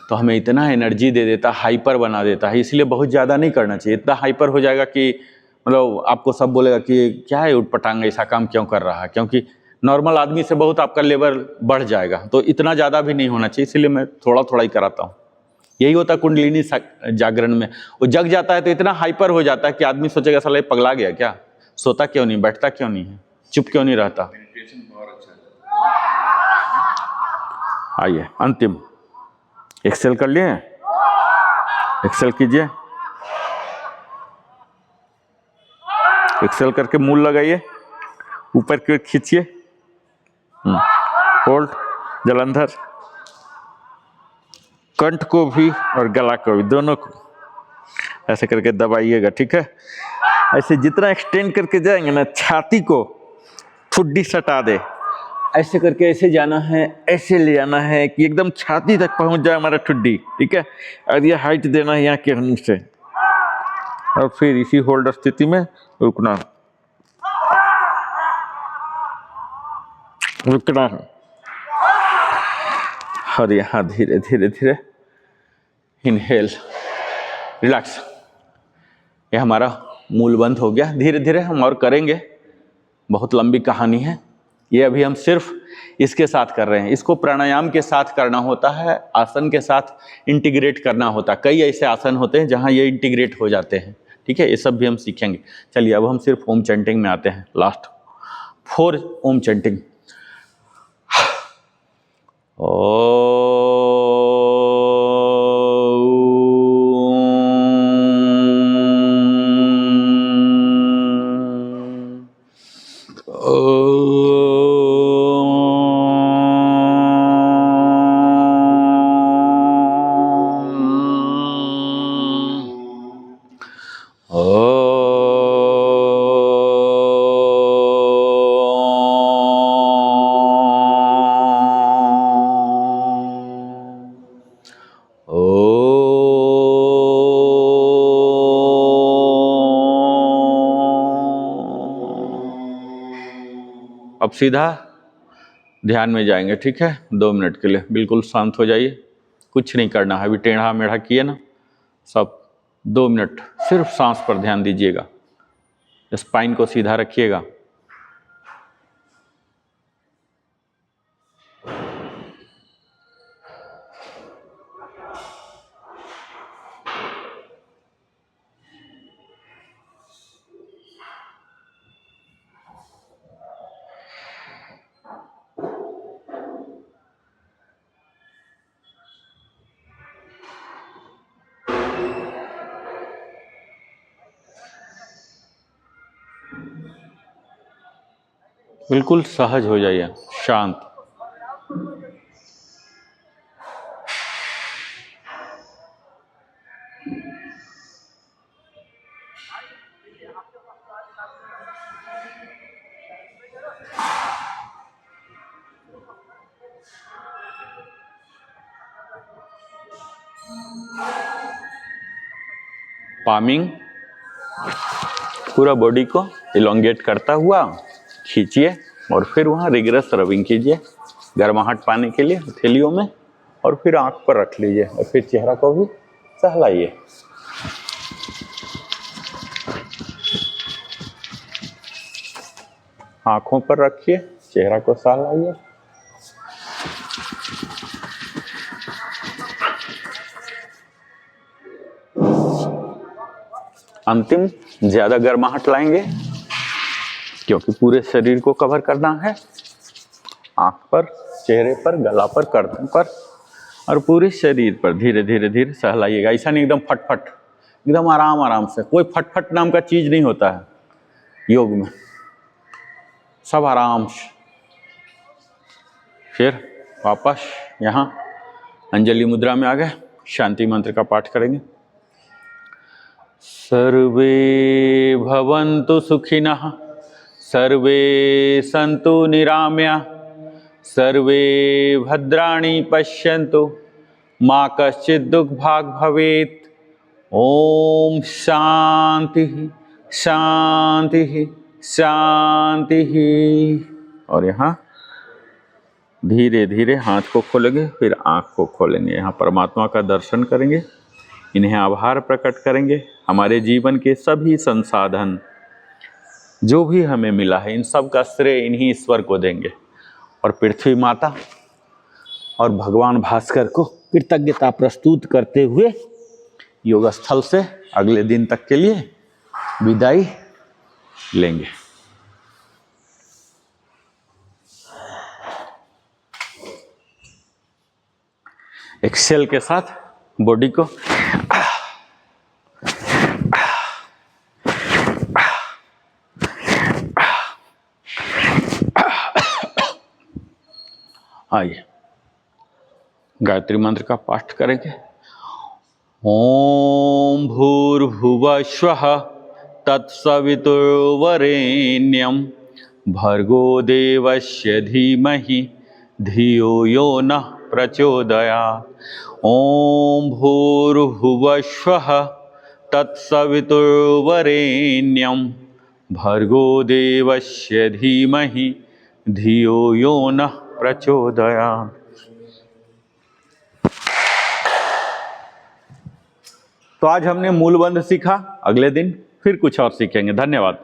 तो हमें इतना एनर्जी दे देता, हाइपर बना देता है। इसलिए बहुत ज़्यादा नहीं करना चाहिए, इतना हाइपर हो जाएगा कि मतलब आपको सब बोलेगा कि क्या है उठपटांग, ऐसा काम क्यों कर रहा है, क्योंकि नॉर्मल आदमी से बहुत आपका लेवल बढ़ जाएगा। तो इतना ज़्यादा भी नहीं होना चाहिए, इसलिए मैं थोड़ा थोड़ा ही कराता हूँ। यही होता है कुंडलिनी जागरण में, वो जग जाता है तो इतना हाइपर हो जाता है कि आदमी सोचेगा साला ये पगला गया क्या, सोता क्यों नहीं, बैठता क्यों नहीं है, चुप क्यों नहीं रहता। आइए अंतिम, एक्सेल कर लिए, एक्सेल कीजिए, एक्सेल करके मूल लगाइए, ऊपर की ओर खींचिए, होल्ड, जलंधर, कंठ को भी और गला को भी, दोनों को ऐसे करके दबाइएगा, ठीक है। ऐसे जितना एक्सटेंड करके जाएंगे ना, छाती को ठुड्डी सटा दे, ऐसे करके ऐसे जाना है, ऐसे ले जाना है कि एकदम छाती तक पहुंच जाए हमारा ठुड्डी, ठीक है। और ये हाइट देना है यहाँ के मुंह से, और फिर इसी होल्ड स्थिति में रुकना, रुकना है। और यहाँ धीरे धीरे धीरे इनहेल, रिलैक्स। ये हमारा मूल बंद हो गया। धीरे धीरे हम और करेंगे, बहुत लंबी कहानी है ये, अभी हम सिर्फ इसके साथ कर रहे हैं। इसको प्राणायाम के साथ करना होता है, आसन के साथ इंटीग्रेट करना होता है। कई ऐसे आसन होते हैं जहाँ ये इंटीग्रेट हो जाते हैं, ठीक है। ये सब भी हम सीखेंगे। चलिए अब हम सिर्फ ओम चैंटिंग में आते हैं, लास्ट 4 ओम चैंटिंग। अब सीधा ध्यान में जाएंगे, ठीक है। 2 मिनट के लिए बिल्कुल शांत हो जाइए, कुछ नहीं करना है। अभी टेढ़ा मेढ़ा किए ना सब, 2 मिनट सिर्फ सांस पर ध्यान दीजिएगा, स्पाइन को सीधा रखिएगा। बिल्कुल सहज हो जाइए, शांत। पामिंग, पूरा बॉडी को इलोंगेट करता हुआ खींचिए और फिर वहाँ रिगरस रबिंग कीजिए गर्माहट पाने के लिए हथेलियों में, और फिर आंख पर रख लीजिए और फिर चेहरा को भी सहलाइए। आंखों पर रखिए, चेहरा को सहलाइए। अंतिम ज्यादा गर्माहट लाएंगे क्योंकि पूरे शरीर को कवर करना है। आंख पर, चेहरे पर, गला पर, गर्दन पर और पूरे शरीर पर धीरे धीरे धीरे सहलाइएगा। ऐसा नहीं एकदम फटफट, एकदम आराम आराम से। कोई फटफट नाम का चीज नहीं होता है योग में, सब आराम से। फिर वापस यहाँ अंजलि मुद्रा में आ गए, शांति मंत्र का पाठ करेंगे। सर्वे भवन्तु सुखिनः, सर्वे सन्तु निरामया, सर्वे भद्राणि पश्यन्तु, मा कश्चित् दुःखभाग् भवेत्। ओम शांति शांति शांति। और यहाँ धीरे धीरे हाथ को खोलेंगे, फिर आँख को खोलेंगे। यहाँ परमात्मा का दर्शन करेंगे, इन्हें आभार प्रकट करेंगे। हमारे जीवन के सभी संसाधन जो भी हमें मिला है, इन सब का श्रेय इन्हीं ईश्वर को देंगे। और पृथ्वी माता और भगवान भास्कर को कृतज्ञता प्रस्तुत करते हुए योग स्थल से अगले दिन तक के लिए विदाई लेंगे। एक्सेल के साथ बॉडी को आइए गायत्री मंत्र का पाठ करेंगे। ओम भूर्भुवः स्वः तत्सवितुर्वरेण्यं भर्गो देवस्य धीमहि धियो यो नः प्रचोदयात्। ओम भूर्भुवः स्वः तत्सवितुर्वरेण्यं भर्गो देवस्य धीमहि धियो यो नः प्रचोदयात्। तो आज हमने मूलबंध सीखा, अगले दिन फिर कुछ और सीखेंगे। धन्यवाद।